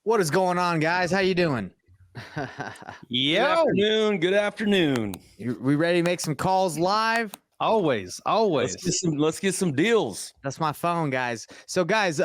What is going on, guys? How you doing? Good afternoon. Good afternoon. We ready to make some calls live? Always. Let's get some deals. That's my phone, guys. So, guys,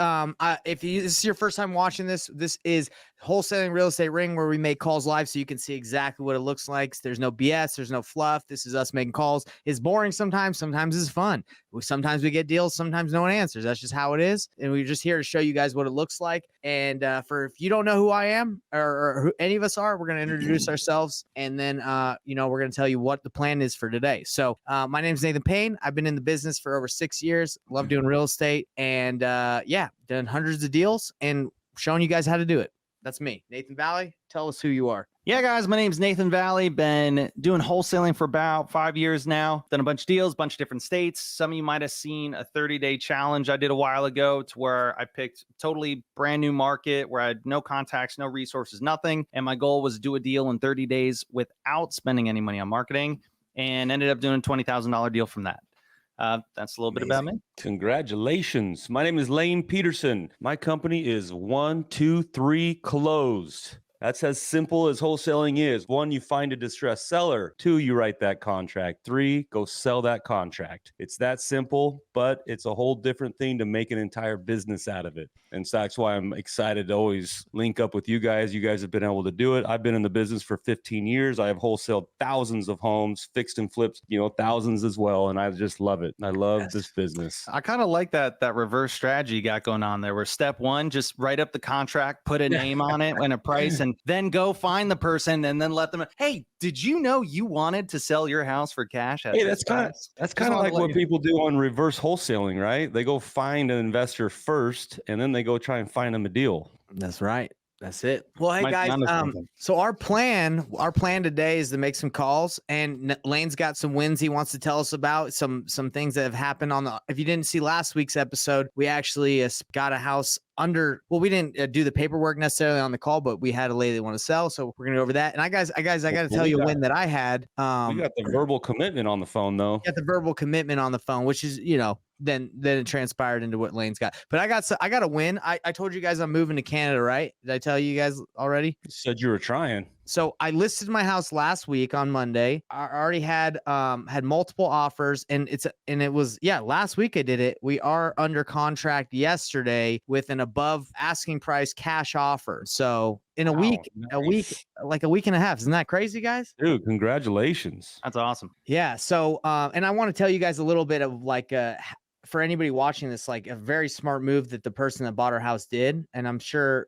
if this is your first time watching this is Wholesaling Real Estate Ring, where we make calls live so you can see exactly what it looks like. There's no BS. There's no fluff. This is us making calls. It's boring sometimes. Sometimes it's fun. Sometimes we get deals. Sometimes no one answers. That's just how it is. And we're just here to show you guys what it looks like. And if you don't know who I am or who any of us are, we're going to introduce ourselves. And then, we're going to tell you what the plan is for today. So my name is Nathan Payne. I've been in the business for over 6 years. Love doing real estate. And done hundreds of deals and showing you guys how to do it. That's me. Nathan Valley, tell us who you are. Yeah, guys, my name's Nathan Valley. Been doing wholesaling for about 5 years now. Done a bunch of deals, bunch of different states. Some of you might have seen a 30-day challenge I did a while ago to where I picked totally brand new market where I had no contacts, no resources, nothing. And my goal was to do a deal in 30 days without spending any money on marketing, and ended up doing a $20,000 deal from that. That's a little bit about me. Congratulations. My name is Lane Peterson. My company is 123 Closed. That's as simple as wholesaling is. 1, you find a distressed seller. 2, you write that contract. 3, go sell that contract. It's that simple, but it's a whole different thing to make an entire business out of it. And so that's why I'm excited to always link up with you guys. You guys have been able to do it. I've been in the business for 15 years. I have wholesaled thousands of homes, fixed and flipped, thousands as well. And I just love it. I love this business. I kind of like that reverse strategy you got going on there, where step 1, just write up the contract, put a name on it and a price, and then go find the person and then let them, hey, did you know you wanted to sell your house for cash? Hey, that's kind of like what people do on reverse wholesaling, right? They go find an investor first, and then they go try and find them a deal. That's right. That's it. Well, hey guys, so our plan today is to make some calls, and Lane's got some wins he wants to tell us about, some things that have happened if you didn't see last week's episode, we actually got a house we didn't do the paperwork necessarily on the call, but we had a lady that wanted to sell. So we're going to go over that. And I got to tell you a win that I had. We got the verbal commitment on the phone though. Got the verbal commitment on the phone, which is, then it transpired into what Lane's got. But I got a win. I told you guys I'm moving to Canada, right? Did I tell you guys already? You said you were trying. So I listed my house last week on Monday. I already had multiple offers, and it was last week I did it. We are under contract yesterday with an above asking price cash offer. So in a week, like a week and a half. Isn't that crazy, guys? Dude, congratulations. That's awesome. Yeah. So and I want to tell you guys a little bit of for anybody watching this, like a very smart move that the person that bought our house did. And I'm sure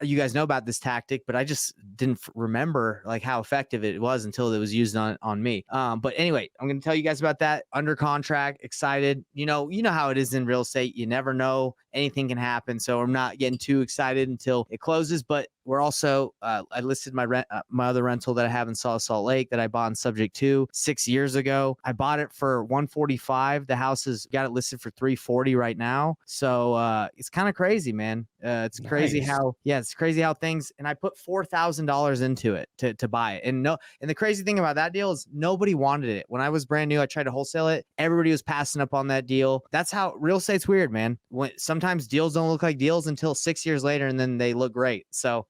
you guys know about this tactic, but I just didn't remember like how effective it was until it was used on me. But anyway, I'm going to tell you guys about that. Under contract, excited. You know how it is in real estate. You never know, anything can happen. So I'm not getting too excited until it closes, but we're also, I listed my other rental that I have in Salt Lake that I bought in Subject 2 6 years ago. I bought it for $145. The house has got it listed for $340 right now. So it's kind of crazy, man. It's crazy it's crazy how things, and I put $4,000 into it to buy it. And the crazy thing about that deal is nobody wanted it. When I was brand new, I tried to wholesale it. Everybody was passing up on that deal. That's how real estate's weird, man. Sometimes deals don't look like deals until 6 years later, and then they look great. So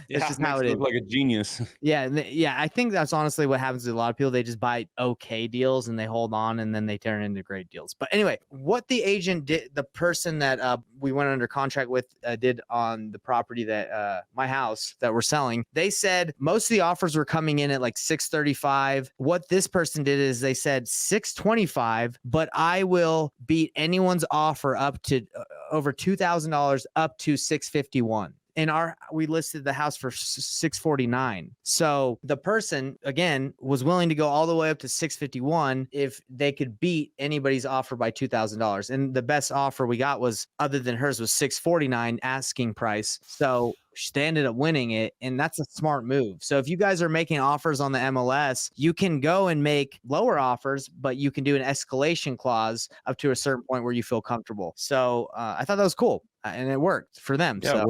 it's just how it is. Like a genius. Yeah. I think that's honestly what happens to a lot of people. They just buy okay deals and they hold on, and then they turn into great deals. But anyway, what the agent did, the person that we went under contract with did on the property that my house that we're selling, they said most of the offers were coming in at like 635. What this person did is they said 625, but I will beat anyone's offer up to over $2,000 up to 651. And we listed the house for $649. So the person, again, was willing to go all the way up to $651 if they could beat anybody's offer by $2,000. And the best offer we got was, other than hers, was $649 asking price. So they ended up winning it, and that's a smart move. So if you guys are making offers on the MLS, you can go and make lower offers, but you can do an escalation clause up to a certain point where you feel comfortable. So I thought that was cool. And it worked for them. Yeah,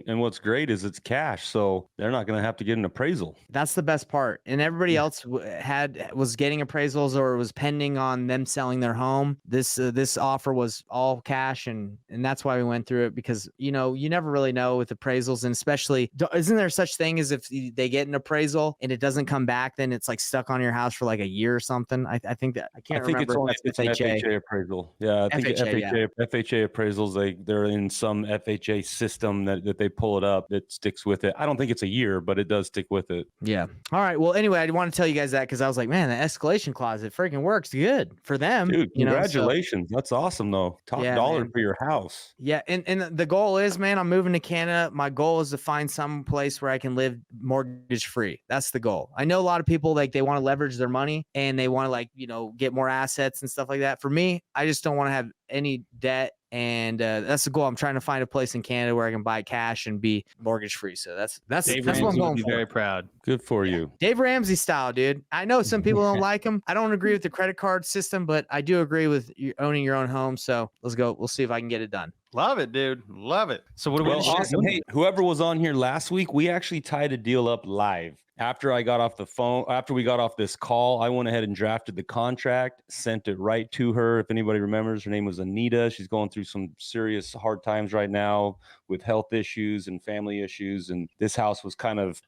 and what's great is it's cash, so they're not going to have to get an appraisal. That's the best part. And everybody else was getting appraisals or was pending on them selling their home. This offer was all cash, and that's why we went through it, because you never really know with appraisals appraisals, and especially, isn't there such thing as if they get an appraisal and it doesn't come back, then it's like stuck on your house for like a year or something? I think that I can't think remember. it's an FHA appraisal. Yeah, I think FHA appraisals, they're in some FHA system that they pull it up. It sticks with it. I don't think it's a year, but it does stick with it. Yeah. All right. Well, anyway, I want to tell you guys that because I was like, man, the escalation clause, it freaking works good for them. Dude, you know, congratulations. That's awesome though. Top dollar for your house. Yeah. And the goal is, man, I'm moving to Canada. My goal is to find some place where I can live mortgage free. That's the goal. I know a lot of people like they want to leverage their money and they want to like, you know, get more assets and stuff like that. For me, I just don't want to have any debt. And that's the goal. I'm trying to find a place in Canada where I can buy cash and be mortgage free. So that's what I'm going for. Very proud. Good for you. Dave Ramsey style, dude. I know some people don't like him. I don't agree with the credit card system, but I do agree with you owning your own home. So let's go. We'll see if I can get it done. Love it, dude. Love it. So what do we awesome. Hey, whoever was on here last week, we actually tied a deal up live. After I got off the phone, after we got off this call, I went ahead and drafted the contract, sent it right to her. If anybody remembers, her name was Anita. She's going through some serious hard times right now with health issues and family issues. And this house was kind of,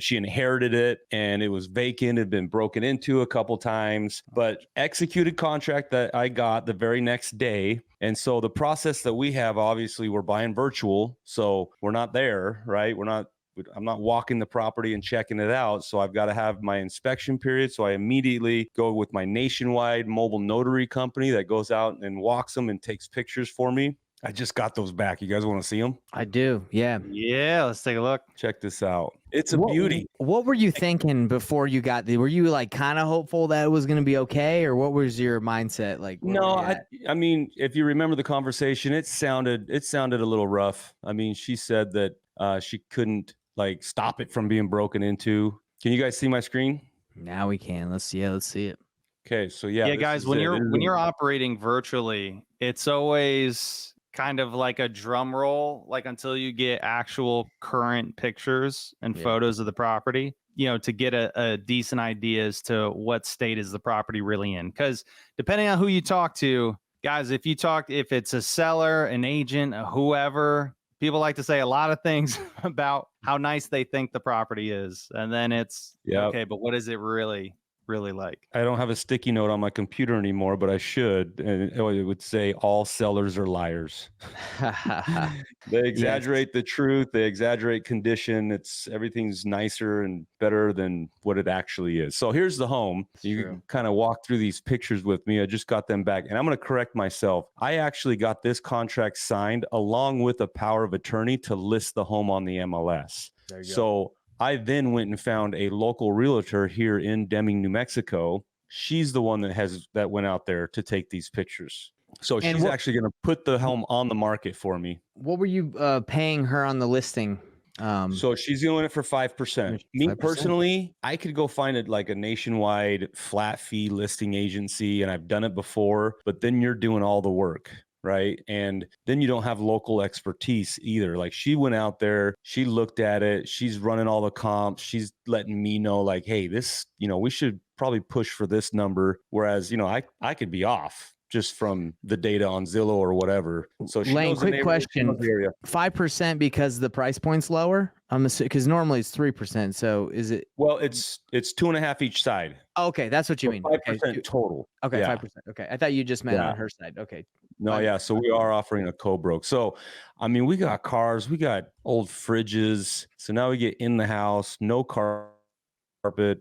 she inherited it and it was vacant. It had been broken into a couple times, but executed contract that I got the very next day. And so the process that we have, obviously we're buying virtual. So we're not there, right? I'm not walking the property and checking it out. So I've got to have my inspection period. So I immediately go with my nationwide mobile notary company that goes out and walks them and takes pictures for me. I just got those back. You guys want to see them? I do. Yeah. Yeah. Let's take a look. Check this out. It's a beauty. What were you thinking before you got were you like kind of hopeful that it was going to be okay? Or what was your mindset like? No, I mean, if you remember the conversation, it sounded a little rough. I mean, she said that she couldn't like stop it from being broken into. Can you guys see my screen? Now we can. Let's see it. Okay, so yeah, guys, when you're operating virtually, it's always kind of like a drum roll, like until you get actual current pictures and photos of the property, you know, to get a decent idea as to what state is the property really in. Because depending on who you talk to, guys, if it's a seller, an agent, whoever, people like to say a lot of things about how nice they think the property is. And then it's, okay, but what is it really like? I don't have a sticky note on my computer anymore, but I should. And it would say all sellers are liars. They exaggerate the truth. They exaggerate condition. Everything's nicer and better than what it actually is. So here's the home. You can kind of walk through these pictures with me. I just got them back and I'm going to correct myself. I actually got this contract signed along with a power of attorney to list the home on the MLS. There you go. I then went and found a local realtor here in Deming, New Mexico. She's the one that went out there to take these pictures. So she's actually going to put the home on the market for me. What were you paying her on the listing? So she's doing it for 5%. Me personally, I could go find it like a nationwide flat fee listing agency, and I've done it before, but then you're doing all the work. Right. And then you don't have local expertise either. Like she went out there, she looked at it, she's running all the comps, she's letting me know like, hey, this, we should probably push for this number. Whereas, I could be off just from the data on Zillow or whatever. So Lane, quick question. 5% because the price point's lower? I'm assuming because normally it's 3%. So is it? Well, it's 2.5 each side. Oh, okay, that's what you mean. 5% total. Okay, 5%. Okay, I thought you just meant on her side. Okay. No, yeah. So we are offering a co-broke. So, I mean, we got cars, we got old fridges. So now we get in the house, no carpet,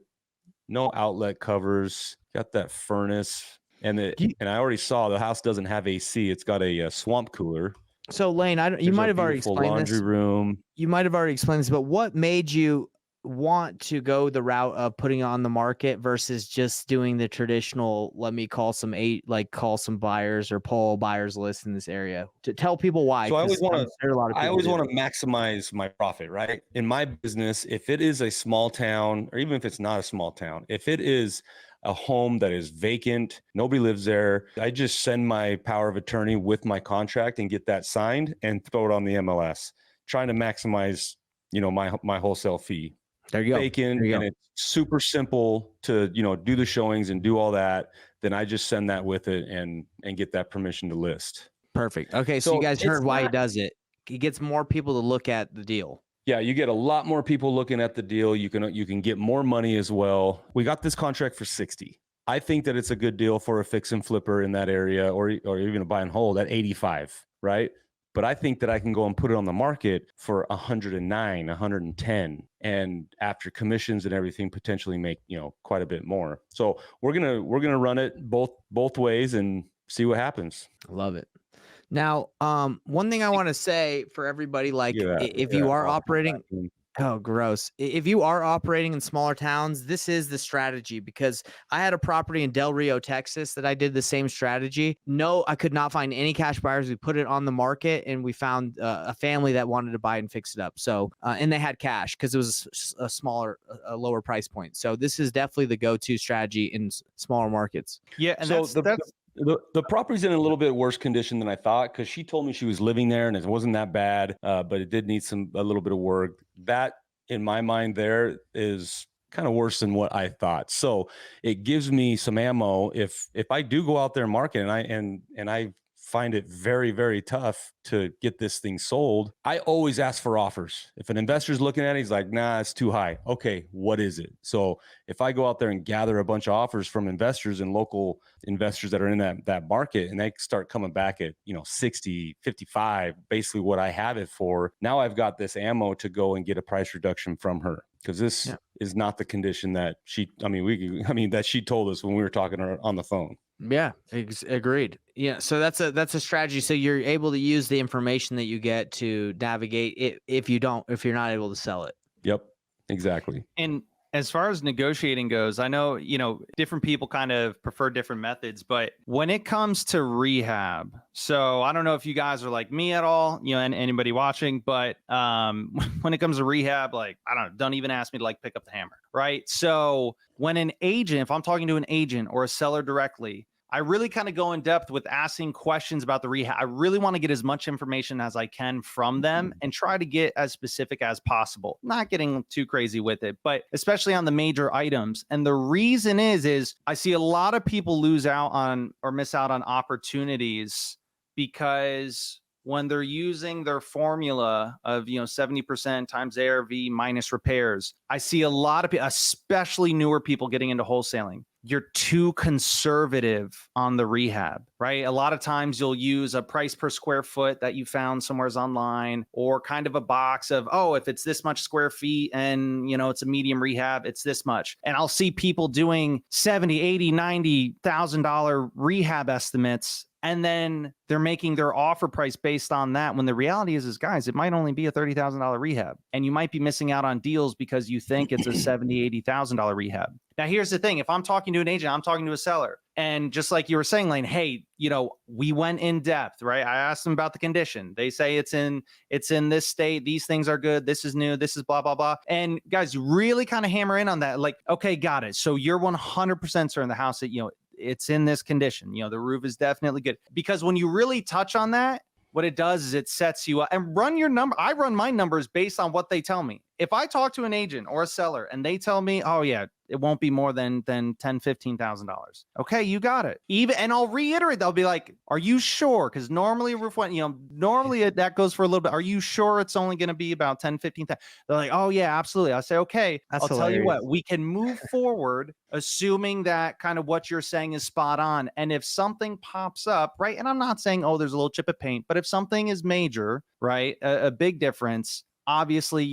no outlet covers, got that furnace. And I already saw the house doesn't have AC. It's got a swamp cooler. So Lane, you might have already explained laundry room. You might have already explained this, but what made you want to go the route of putting it on the market versus just doing the traditional, let me call some buyers or pull buyers list in this area? To tell people why. So I always want to maximize my profit, right? In my business, if it is a small town, or even if it's not a small town, if it is a home that is vacant, nobody lives there, I just send my power of attorney with my contract and get that signed and throw it on the MLS, trying to maximize, my wholesale fee. There you go. Vacant, and it's super simple to, do the showings and do all that. Then I just send that with it and get that permission to list. Perfect. Okay. So you guys heard why he does it. He gets more people to look at the deal. Yeah, you get a lot more people looking at the deal. You can get more money as well. We got this contract for 60. I think that it's a good deal for a fix and flipper in that area, or even a buy and hold at 85, right? But I think that I can go and put it on the market for 109, 110, and after commissions and everything, potentially make quite a bit more. So we're gonna run it both ways and see what happens. Love it. Now, one thing I want to say for everybody, like Yeah, if you are operating, oh, gross. If you are operating in smaller towns, this is the strategy, because I had a property in Del Rio, Texas that I did the same strategy. No, I could not find any cash buyers. We put it on the market and we found a family that wanted to buy and fix it up. So, and they had cash because it was a smaller, a lower price point. So this is definitely the go-to strategy in smaller markets. Yeah. And so that's the property's in a little bit worse condition than I thought, because she told me she was living there and it wasn't that bad, but it did need a little bit of work. That, in my mind, there is kind of worse than what I thought. So it gives me some ammo if I do go out there and market and I find it very, very tough to get this thing sold. I always ask for offers. If an investor's looking at it, he's like, nah, it's too high. Okay, what is it? So if I go out there and gather a bunch of offers from investors and local investors that are in that market, and they start coming back at 60, 55, basically what I have it for, now I've got this ammo to go and get a price reduction from her, because this is not the condition that she told us when we were talking to her on the phone. Yeah, agreed. Yeah, so that's a strategy. So you're able to use the information that you get to navigate it if you're not able to sell it. Yep, exactly. And as far as negotiating goes, I know, different people kind of prefer different methods, but when it comes to rehab, so I don't know if you guys are like me at all, and anybody watching, but when it comes to rehab, like, I don't even ask me to like pick up the hammer, right? So when if I'm talking to an agent or a seller directly, I really kind of go in depth with asking questions about the rehab. I really want to get as much information as I can from them and try to get as specific as possible, not getting too crazy with it, but especially on the major items. And the reason is I see a lot of people lose out on or miss out on opportunities because when they're using their formula of 70% times ARV minus repairs, I see a lot of people, especially newer people, getting into wholesaling. You're too conservative on the rehab, right? A lot of times you'll use a price per square foot that you found somewhere online, or kind of a box of, oh, if it's this much square feet and it's a medium rehab, it's this much. And I'll see people doing $70,000, $80,000, $90,000 rehab estimates, and then they're making their offer price based on that, when the reality is guys, it might only be a $30,000 rehab, and you might be missing out on deals because you think it's a $70,000, $80,000 rehab. Now, here's the thing. If I'm talking to an agent, I'm talking to a seller. And just like you were saying, Lane, hey, we went in depth, right? I asked them about the condition. They say it's in this state. These things are good. This is new. This is blah, blah, blah. And guys, really kind of hammer in on that. Like, okay, got it. So you're 100% certain the house that, it's in this condition. The roof is definitely good. Because when you really touch on that, what it does is it sets you up and run your number. I run my numbers based on what they tell me. If I talk to an agent or a seller and they tell me, oh yeah, it won't be more than $10,000, $15,000. Okay, you got it. And I'll reiterate, they'll be like, are you sure? Because normally that goes for a little bit. Are you sure it's only going to be about 10, 15,000? They're like, oh yeah, absolutely. I say, okay, I'll tell you what, we can move forward, assuming that kind of what you're saying is spot on. And if something pops up, right? And I'm not saying, oh, there's a little chip of paint, but if something is major, right? A big difference, obviously,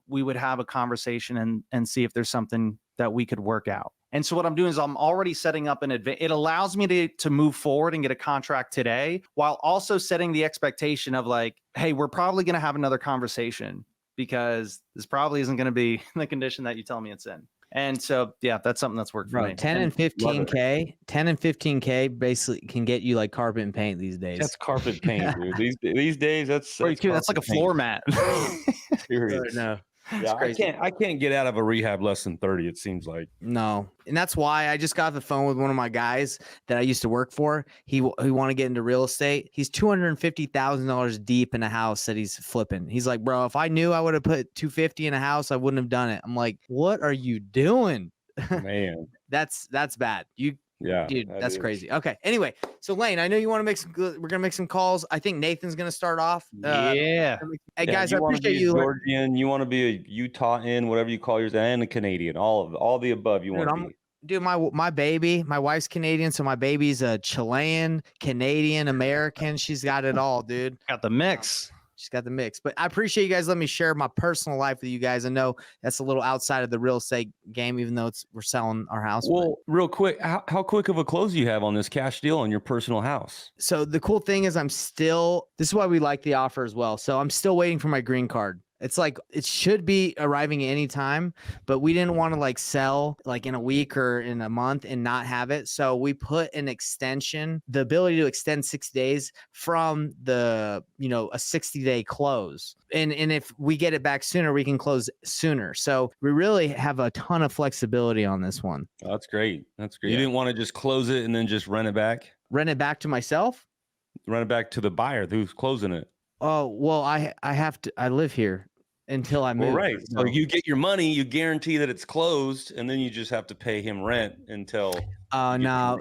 we would have a conversation and see if there's something that we could work out. And so what I'm doing is I'm already setting up an advance. It allows me to move forward and get a contract today, while also setting the expectation of like, hey, we're probably going to have another conversation, because this probably isn't going to be the condition that you tell me it's in. And so, yeah, that's something that's worked for me. 10 and 15K basically can get you like carpet and paint these days. That's carpet paint, dude. These days, that's like a floor mat. Serious. No. Yeah, I can't get out of a rehab less than 30, it seems like. No. And that's why I just got the phone with one of my guys that I used to work for. He want to get into real estate. He's $250,000 deep in a house that he's flipping. He's like, bro, if I knew I would have put 250 in a house, I wouldn't have done it. I'm like, what are you doing? Man, that's bad. Yeah, Dude, that that's is. crazy. Okay. Anyway, so Lane, I know you want to make some good. We're gonna make some calls. I think Nathan's gonna start off. Yeah. Hey Yeah, guys, I you want to appreciate be a you. Georgian, you want to be a Utahan, whatever you call yours, and a Canadian. All the above you Dude, want to be. Dude, my baby, my wife's Canadian, so my baby's a Chilean, Canadian, American. She's got it all, dude. Got the mix. She's got the mix. But I appreciate you guys letting me share my personal life with you guys. I know that's a little outside of the real estate game, even though we're selling our house. Well, real quick, how quick of a close do you have on this cash deal on your personal house? So the cool thing is this is why we like the offer as well. So I'm still waiting for my green card. It's like it should be arriving at any time, but we didn't want to like sell like in a week or in a month and not have it. So we put an extension, the ability to extend 6 days from the, a 60-day close. And if we get it back sooner, we can close sooner. So we really have a ton of flexibility on this one. Oh, that's great. That's great. Yeah. You didn't want to just close it and then just rent it back? Rent it back to myself? Rent it back to the buyer who's closing it. Oh, well, I have to, I live here until I move. Well, right. So you get your money, you guarantee that it's closed, and then you just have to pay him rent until. No,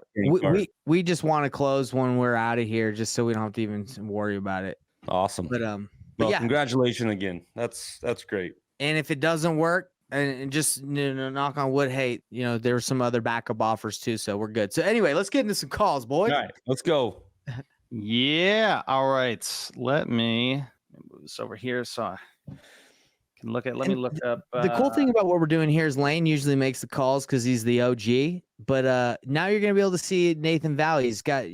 we just want to close when we're out of here, just so we don't have to even worry about it. Awesome. But well, yeah, congratulations again. That's great. And if it doesn't work, and just knock on wood, hey, there's some other backup offers too, so we're good. So anyway, let's get into some calls, boys. All right, let's go. Yeah. All right. Let me move this over here so I can look at. Let me look up. The cool thing about what we're doing here is Lane usually makes the calls because he's the OG. But now you're going to be able to see Nathan Valley. He's got,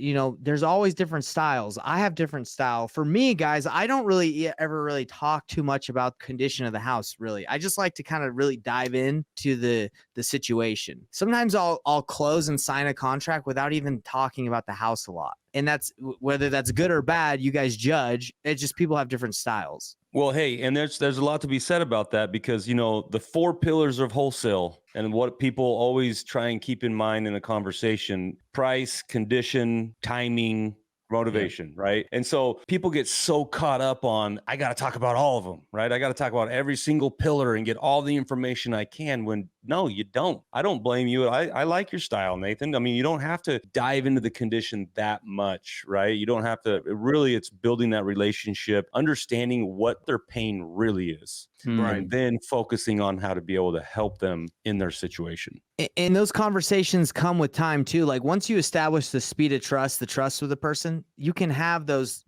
there's always different styles. I have different style. For me, guys, I don't really ever really talk too much about condition of the house, really. I just like to kind of really dive into the situation. Sometimes I'll close and sign a contract without even talking about the house a lot. And that's whether that's good or bad, you guys judge. It's just people have different styles. Well, hey, and there's a lot to be said about that because, the 4 pillars of wholesale and what people always try and keep in mind in a conversation: price, condition, timing, motivation, right? And so people get so caught up on, I got to talk about all of them, right? I got to talk about every single pillar and get all the information I can, when no, you don't. I don't blame you. I like your style, Nathan. I mean, you don't have to dive into the condition that much, right? You don't have to. It's building that relationship, understanding what their pain really is, and then focusing on how to be able to help them in their situation. And those conversations come with time too. Like once you establish the speed of trust, the trust with the person, you can have those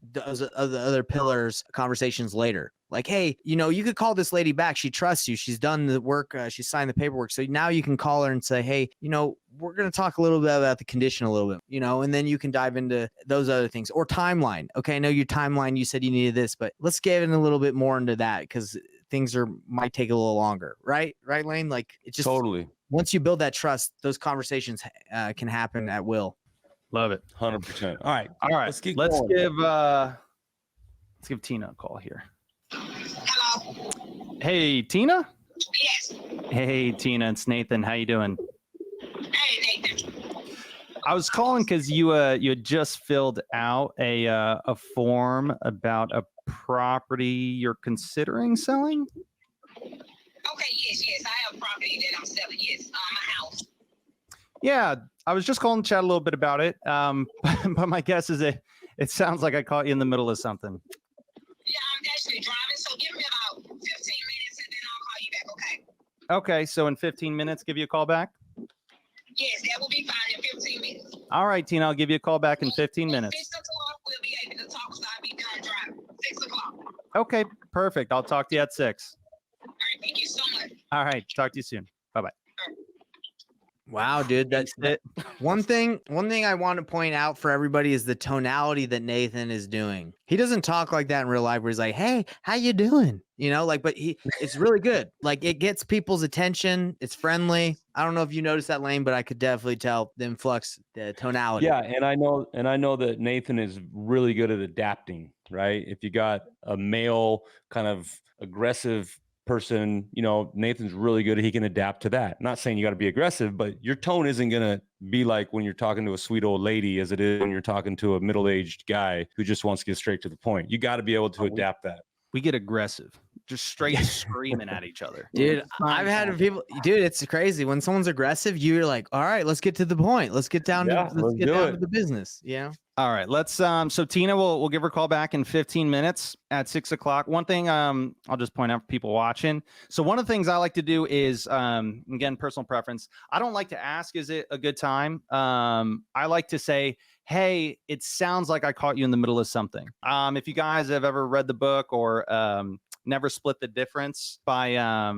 other pillars conversations later. Like, hey, you could call this lady back. She trusts you. She's done the work. She signed the paperwork. So now you can call her and say, hey, we're going to talk a little bit about the condition a little bit, and then you can dive into those other things. Or timeline. Okay, I know your timeline, you said you needed this, but let's get in a little bit more into that because things might take a little longer. Right, Lane? Like it's just totally. Once you build that trust, those conversations can happen at will. Love it. 100%. All right. Let's give Tina a call here. Hello. Hey, Tina. Yes. Hey, Tina. It's Nathan. How you doing? Hey, Nathan. I was calling because you had just filled out a form about a property you're considering selling. Okay. Yes. I have a property that I'm selling. Yes, my house. Yeah, I was just calling to chat a little bit about it. But my guess is it sounds like I caught you in the middle of something. Yeah, I'm actually driving, so give me about 15 minutes and then I'll call you back, okay? Okay, so in 15 minutes, give you a call back? Yes, that will be fine in 15 minutes. All right, Tina, I'll give you a call back in 15 minutes. 6 o'clock, we'll be able to talk, so I'll be done driving. 6 o'clock. Okay, perfect. I'll talk to you at 6. All right, thank you so much. All right, talk to you soon. Bye-bye. Wow, dude, that's it. One thing I want to point out for everybody is the tonality that Nathan is doing. He doesn't talk like that in real life where he's like, hey, how you doing? But it's really good. Like it gets people's attention. It's friendly. I don't know if you noticed that, Lane, but I could definitely tell the influx, the tonality. Yeah. And I know that Nathan is really good at adapting, right? If you got a male kind of aggressive person, Nathan's really good. He can adapt to that. Not saying you got to be aggressive, but your tone isn't going to be like when you're talking to a sweet old lady as it is when you're talking to a middle-aged guy who just wants to get straight to the point. You got to be able to adapt that. We get aggressive. just straight screaming at each other. Dude, I've had people, dude, it's crazy. When someone's aggressive, you're like, all right, let's get to the point. Let's get down to the business. Yeah. All right, let's so Tina, we'll give her a call back in 15 minutes at 6 o'clock. One thing I'll just point out for people watching. So one of the things I like to do is again, personal preference. I don't like to ask, is it a good time? I like to say, hey, it sounds like I caught you in the middle of something. If you guys have ever read the book or Never Split the Difference by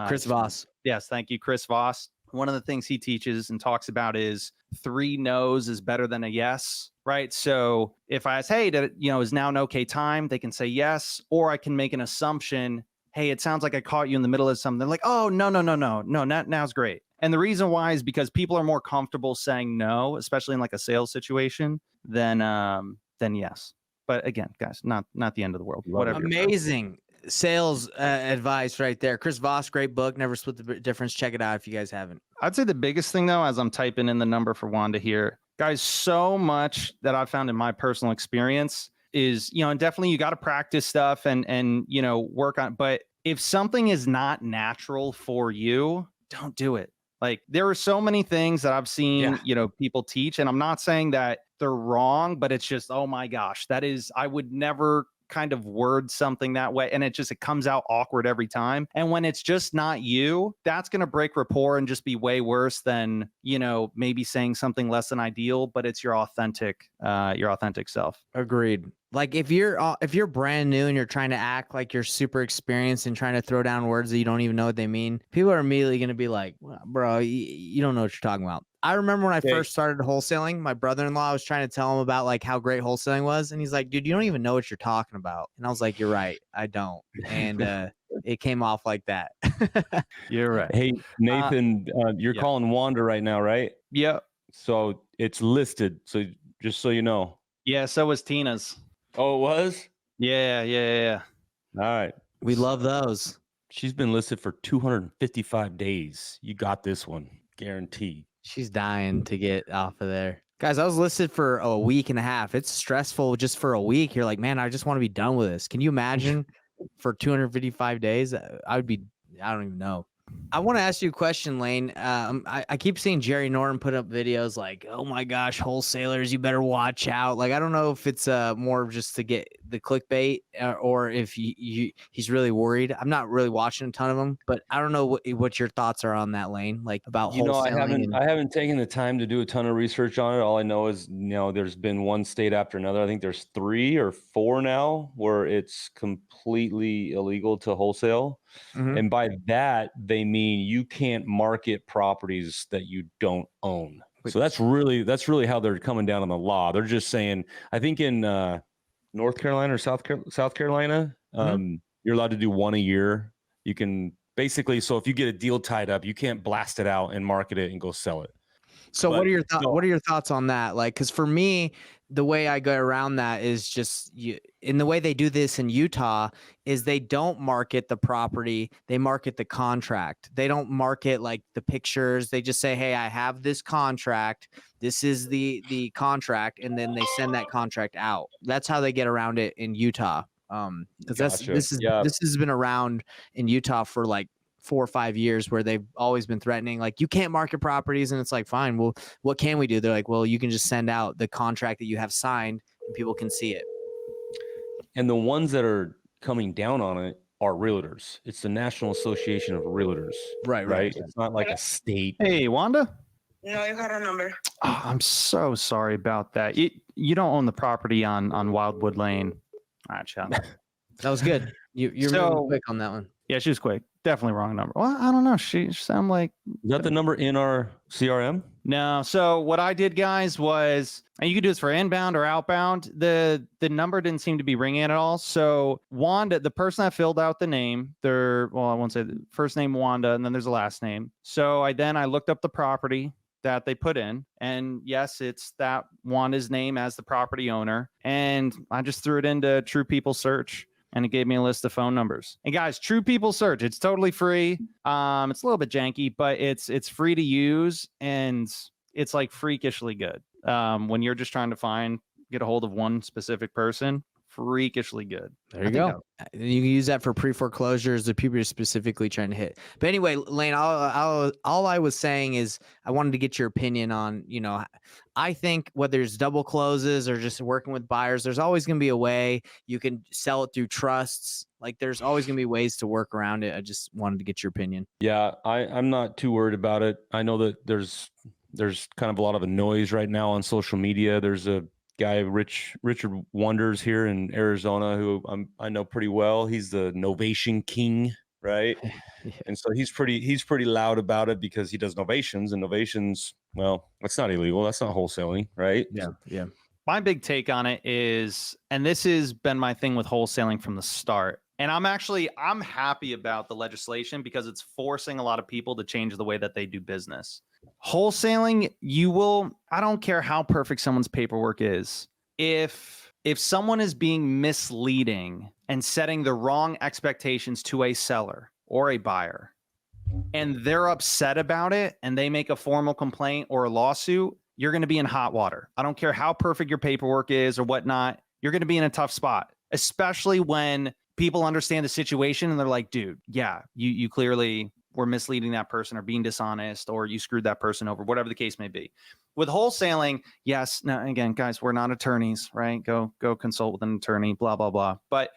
Chris Voss. Yes, thank you, Chris Voss. One of the things he teaches and talks about is 3 no's is better than a yes, right? So if I ask, hey, is now an okay time? They can say yes, or I can make an assumption. Hey, it sounds like I caught you in the middle of something. They're like, oh, no, now's great. And the reason why is because people are more comfortable saying no, especially in like a sales situation, than yes. But again, guys, not the end of the world. Whatever. Amazing sales advice right there. Chris Voss, great book. Never Split the Difference. Check it out if you guys haven't. I'd say the biggest thing though, as I'm typing in the number for Wanda here, guys, so much that I've found in my personal experience is, and definitely you got to practice stuff and work on. But if something is not natural for you, don't do it. Like there are so many things that I've seen, people teach, and I'm not saying that they're wrong, but it's just, oh my gosh, I would never kind of word something that way. And it comes out awkward every time. And when it's just not you, that's going to break rapport and just be way worse than, maybe saying something less than ideal, but it's your authentic self. Agreed. Like if you're brand new and you're trying to act like you're super experienced and trying to throw down words that you don't even know what they mean, people are immediately going to be like, well, bro, you don't know what you're talking about. I remember when I first started wholesaling, my brother-in-law was trying to tell him about like how great wholesaling was. And he's like, dude, you don't even know what you're talking about. And I was like, you're right. I don't. And it came off like that. You're right. Hey, Nathan, you're calling Wanda right now, right? Yeah. So it's listed. So just so you know. Yeah. So was Tina's. Oh, it was? Yeah. All right. We love those. She's been listed for 255 days. You got this one. Guaranteed. She's dying to get off of there. Guys, I was listed for a week and a half. It's stressful just for a week. You're like, man, I just want to be done with this. Can you imagine for 255 days? I don't even know. I want to ask you a question, Lane. I keep seeing Jerry Norton put up videos like, oh my gosh, wholesalers, you better watch out. Like, I don't know if it's more just to get the clickbait or if he's really worried. I'm not really watching a ton of them, but I don't know what your thoughts are on that, Lane, like about wholesaling. I haven't taken the time to do a ton of research on it. All I know is, there's been one state after another. I think there's 3 or 4 now where it's completely illegal to wholesale. Mm-hmm. And by that, they mean you can't market properties that you don't own. So that's really how they're coming down on the law. They're just saying, I think in North Carolina or South Carolina, you're allowed to do 1 a year. You can basically, so if you get a deal tied up, you can't blast it out and market it and go sell it. So what are your thoughts on that? Like, because for me, the way I go around that is just in the way they do this in Utah is they don't market the property. They market the contract. They don't market like the pictures. They just say, hey, I have this contract. This is the contract. And then they send that contract out. That's how they get around it in Utah. Because this has been around in Utah for like 4 or 5 years where they've always been threatening, like, you can't market properties. And it's like, fine, well, what can we do? They're like, well, you can just send out the contract that you have signed and people can see it. And the ones that are coming down on it are realtors. It's the National Association of Realtors. Right. It's not like a state. Hey, Wanda. No, you got a number. Oh, I'm so sorry about that. You don't own the property on Wildwood Lane. All right, Sean. That was good. You're moving quick on that one. Yeah, she was quick. Definitely wrong number. Well, I don't know. She sound like. Is that the number in our CRM? No. So what I did, guys, was, and you could do this for inbound or outbound. The number didn't seem to be ringing at all. So Wanda, the person that filled out the name, I won't say the first name Wanda, and then there's a last name. So I looked up the property that they put in, and yes, it's that Wanda's name as the property owner. And I just threw it into True People Search. And it gave me a list of phone numbers. And guys, True People Search, it's totally free. It's a little bit janky, but it's free to use, and it's like freakishly good. When you're just trying to get a hold of one specific person, freakishly good. There you go. You can use that for pre-foreclosures, the people you're specifically trying to hit. But anyway, Lane, all I was saying is I wanted to get your opinion on, I think whether it's double closes or just working with buyers, there's always going to be a way you can sell it through trusts. Like there's always going to be ways to work around it. I just wanted to get your opinion. Yeah, I'm not too worried about it. I know that there's kind of a lot of a noise right now on social media. There's a guy, Richard Wonders here in Arizona, who I know pretty well. He's the novation king, right? Yeah. And so he's pretty loud about it because he does novations, and novations, well, that's not illegal. That's not wholesaling, right? Yeah. My big take on it is, and this has been my thing with wholesaling from the start, and I'm happy about the legislation because it's forcing a lot of people to change the way that they do business. Wholesaling, I don't care how perfect someone's paperwork is. If someone is being misleading and setting the wrong expectations to a seller or a buyer, and they're upset about it and they make a formal complaint or a lawsuit, you're going to be in hot water. I don't care how perfect your paperwork is or whatnot. You're going to be in a tough spot, especially when people understand the situation and they're like, dude, yeah, you clearly were misleading that person or being dishonest or you screwed that person over, whatever the case may be. With wholesaling, yes. Now, again, guys, we're not attorneys, right? Go consult with an attorney, blah, blah, blah. But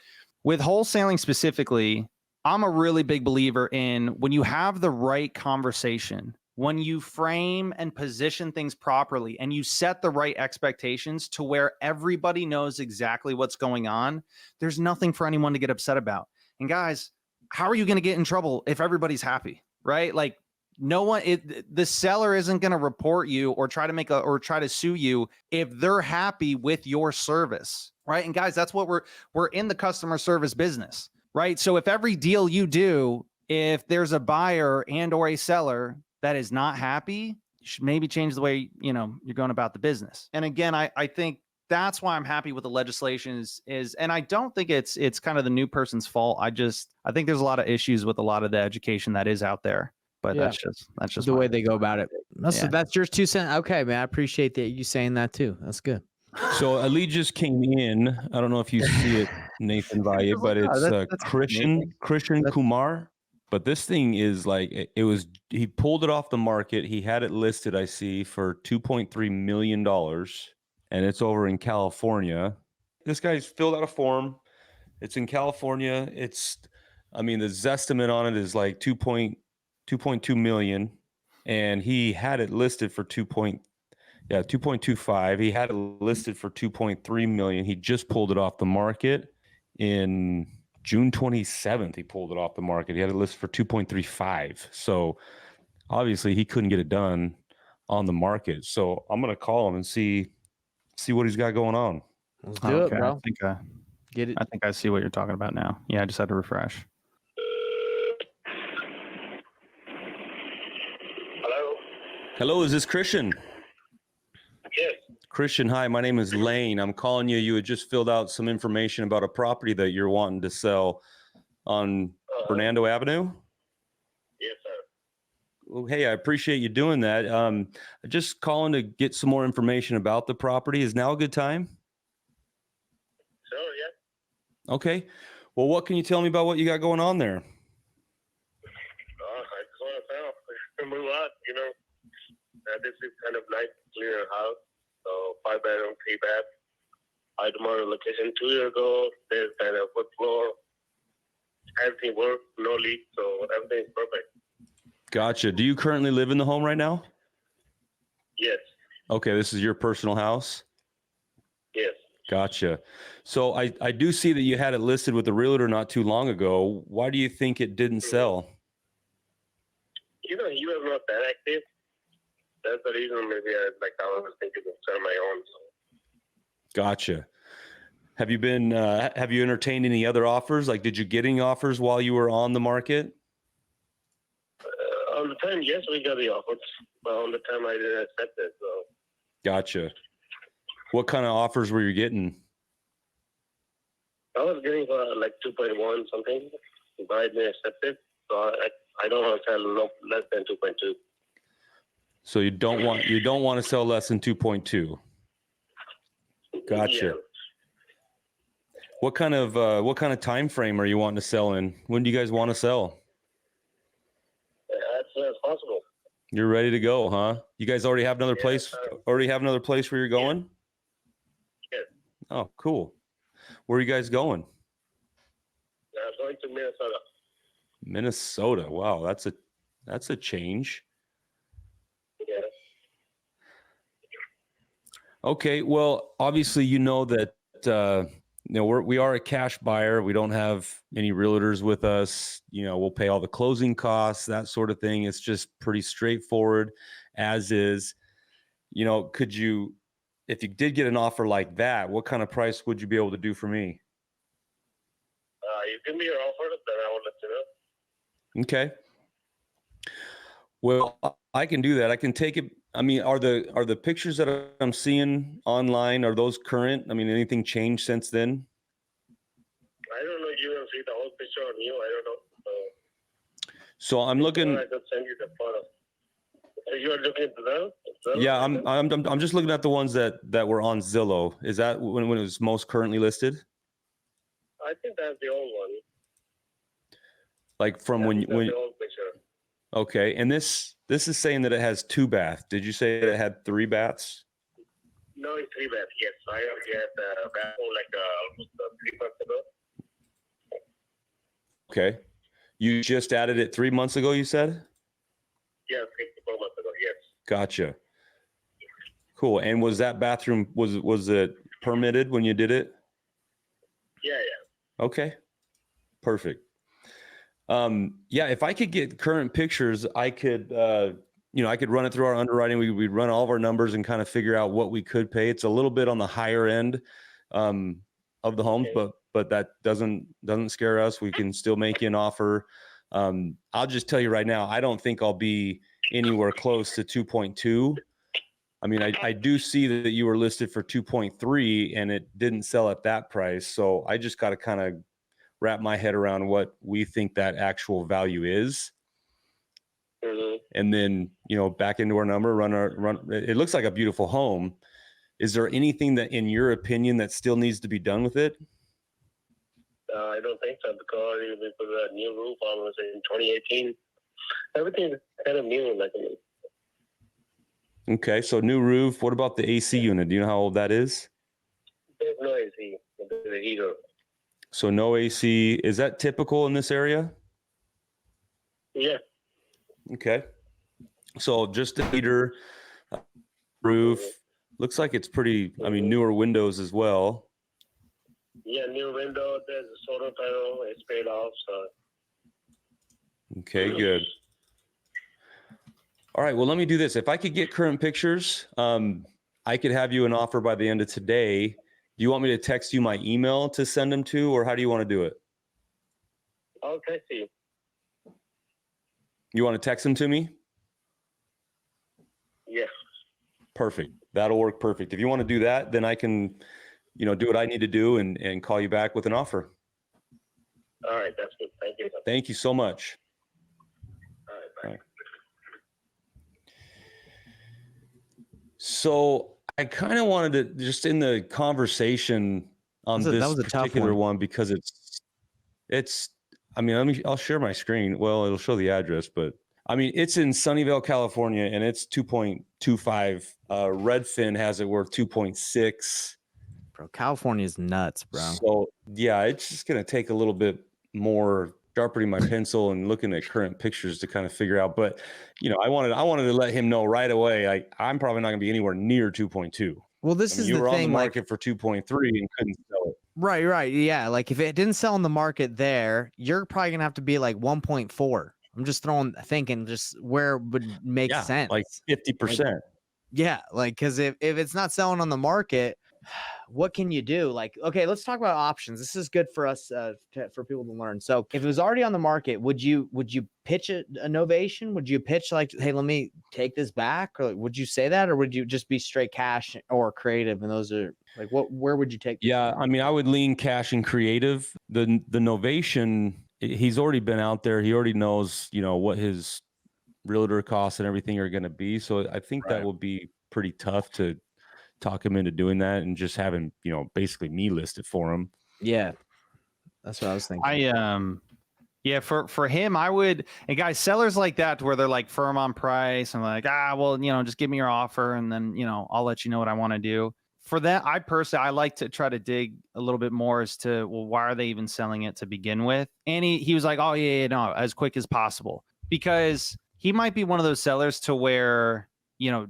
with wholesaling specifically, I'm a really big believer in when you have the right conversation, when you frame and position things properly and you set the right expectations to where everybody knows exactly what's going on, there's nothing for anyone to get upset about. And guys, how are you going to get in trouble if everybody's happy, right? Like the seller isn't going to report you or try to sue you if they're happy with your service, right? And guys, that's what we're in the customer service business, right? So if every deal you do, if there's a buyer and or a seller that is not happy, you should maybe change the way, you're going about the business. And again, I think that's why I'm happy with the legislation is, and I don't think it's kind of the new person's fault. I think there's a lot of issues with a lot of the education that is out there, but Yeah. that's just the way they go about it. That's your 2 cents. Okay, man. I appreciate that you saying that too. That's good. So a lead just came in. I don't know if you see it, Nathan, by you, but it's that's Christian Kumar. But this thing is like, he pulled it off the market. He had it listed, I see, for $2.3 million. And it's over in California. This guy's filled out a form. It's in California. The Zestimate on it is like 2.2 million. And he had it listed for 2.25. He had it listed for 2.3 million. He just pulled it off the market in June 27th. He pulled it off the market. He had it listed for 2.35. So obviously he couldn't get it done on the market. So I'm going to call him and see what he's got going on. Let's do it, bro. Get it. I think I see what you're talking about now. Yeah, I just had to refresh. Hello, is this Christian? Yes. Christian, hi, my name is Lane. I'm calling you. You had just filled out some information about a property that you're wanting to sell on Bernardo Avenue. Yes, sir. Well, hey, I appreciate you doing that. Just calling to get some more information about the property. Is now a good time? Sure, yeah. Okay. Well, what can you tell me about what you got going on there? I just want to sell. Move out, this is kind of nice, clear house. So 5-bedroom, 3-bath. I demanded location 2 years ago. There's kind of wood floor. Everything works, no leak, so everything's perfect. Gotcha. Do you currently live in the home right now? Yes. Okay, this is your personal house? Yes. Gotcha. So I do see that you had it listed with the realtor not too long ago. Why do you think it didn't sell? He was not that active. That's the reason maybe I was thinking of selling my own. So. Gotcha. Have you entertained any other offers? Like, did you get any offers while you were on the market? On the time, yes, we got the offers, but on the time I didn't accept it. So. Gotcha. What kind of offers were you getting? I was getting like 2.1 something, but I didn't accept it. So I don't want to sell less than 2.2. So you don't want to sell less than 2.2. Gotcha. Yeah. What kind of time frame are you wanting to sell in? When do you guys want to sell? As soon as possible. You're ready to go, huh? You guys already have another Yeah, place? Already have another place where you're going? Yeah. Oh, cool. Where are you guys going? Going to Minnesota. Minnesota. Wow, that's a change. Yeah. Okay, well, obviously you know that we are a cash buyer. We don't have any realtors with us. You know, we'll pay all the closing costs, that sort of thing. It's just pretty straightforward as is. You know, if you did get an offer like that, what kind of price would you be able to do for me? You give me your offer, then I will let you know. Okay. Well, I can do that. I can take it. I mean, are the pictures that I'm seeing online, are those current? I mean, anything changed since then? I don't know. You don't see the whole picture on you. I don't know. So I'm looking. I can send you the photo. So you are looking at them? Yeah, I'm just looking at the ones that were on Zillow. Is that when it was most currently listed? I think that's the old one. Like from when the old picture. Okay, and this is saying that it has 2 baths. Did you say it had 3 baths? No, it's 3 baths. Yes, I have had a bathroom like almost 3 months ago. Okay, you just added it 3 months ago. You said? Yeah, 3 to 4 months ago. Yes. Gotcha. Cool. And was that bathroom was it permitted when you did it? Yeah. Okay. Perfect. Yeah, if I could get current pictures, I could I could run it through our underwriting. We'd run all of our numbers and kind of figure out what we could pay. It's a little bit on the higher end of the homes, but that doesn't scare us. We can still make you an offer. I'll just tell you right now, I don't think I'll be anywhere close to 2.2. I mean, I do see that you were listed for 2.3 and it didn't sell at that price. So I just got to kind of wrap my head around what we think that actual value is. Mm-hmm. And then, back into our number, run. It looks like a beautiful home. Is there anything that, in your opinion, that still needs to be done with it? I don't think so, because we put a new roof on was in 2018. Everything is kind of new. Okay, so new roof. What about the AC unit? Do you know how old that is? There's no AC. There's a heater. So no AC. Is that typical in this area? Yeah. Okay. So just the heater, roof. Looks like it's pretty, newer windows as well. Yeah, new window. There's a solar panel. It's paid off. So. Okay, good. All right. Well, let me do this. If I could get current pictures, I could have you an offer by the end of today. Do you want me to text you my email to send them to, or how do you want to do it? I'll text you. You want to text them to me? Yeah. Perfect. That'll work perfect. If you want to do that, then I can, do what I need to do and call you back with an offer. All right. That's good. Thank you. Thank you so much. All right. Bye. All right. So I kind of wanted to just in the conversation on this particular one, because I'll share my screen. Well, it'll show the address, but it's in Sunnyvale, California, and it's 2.25. Redfin has it worth 2.6. Bro, California is nuts, bro. So yeah, it's just going to take a little bit more sharpening my pencil and looking at current pictures to kind of figure out. But, I wanted to let him know right away. I'm probably not going to be anywhere near 2.2. Well, this is you the were thing. On the market for 2.3 and couldn't sell it. Right. Yeah. Like if it didn't sell on the market there, you're probably gonna have to be like 1.4. I'm just thinking just where would make sense. Like 50%. Yeah. Like, cause if it's not selling on the market, what can you do? Like, okay, let's talk about options. This is good for us, for people to learn. So if it was already on the market, would you pitch a novation? Would you pitch like, hey, let me take this back? Or like, would you say that, or would you just be straight cash or creative? And those are like, where would you take? Yeah. I would lean cash and creative. The novation, he's already been out there. He already knows, what his realtor costs and everything are going to be. So I think that will be pretty tough to talk him into doing that and just having, basically me list it for him. Yeah, that's what I was thinking. Yeah, for him, I would, and guys, sellers like that where they're like firm on price and like, well, just give me your offer and then, I'll let you know what I want to do. For that, I like to try to dig a little bit more as to, well, why are they even selling it to begin with? And he was like, oh yeah, no, as quick as possible, because he might be one of those sellers to where,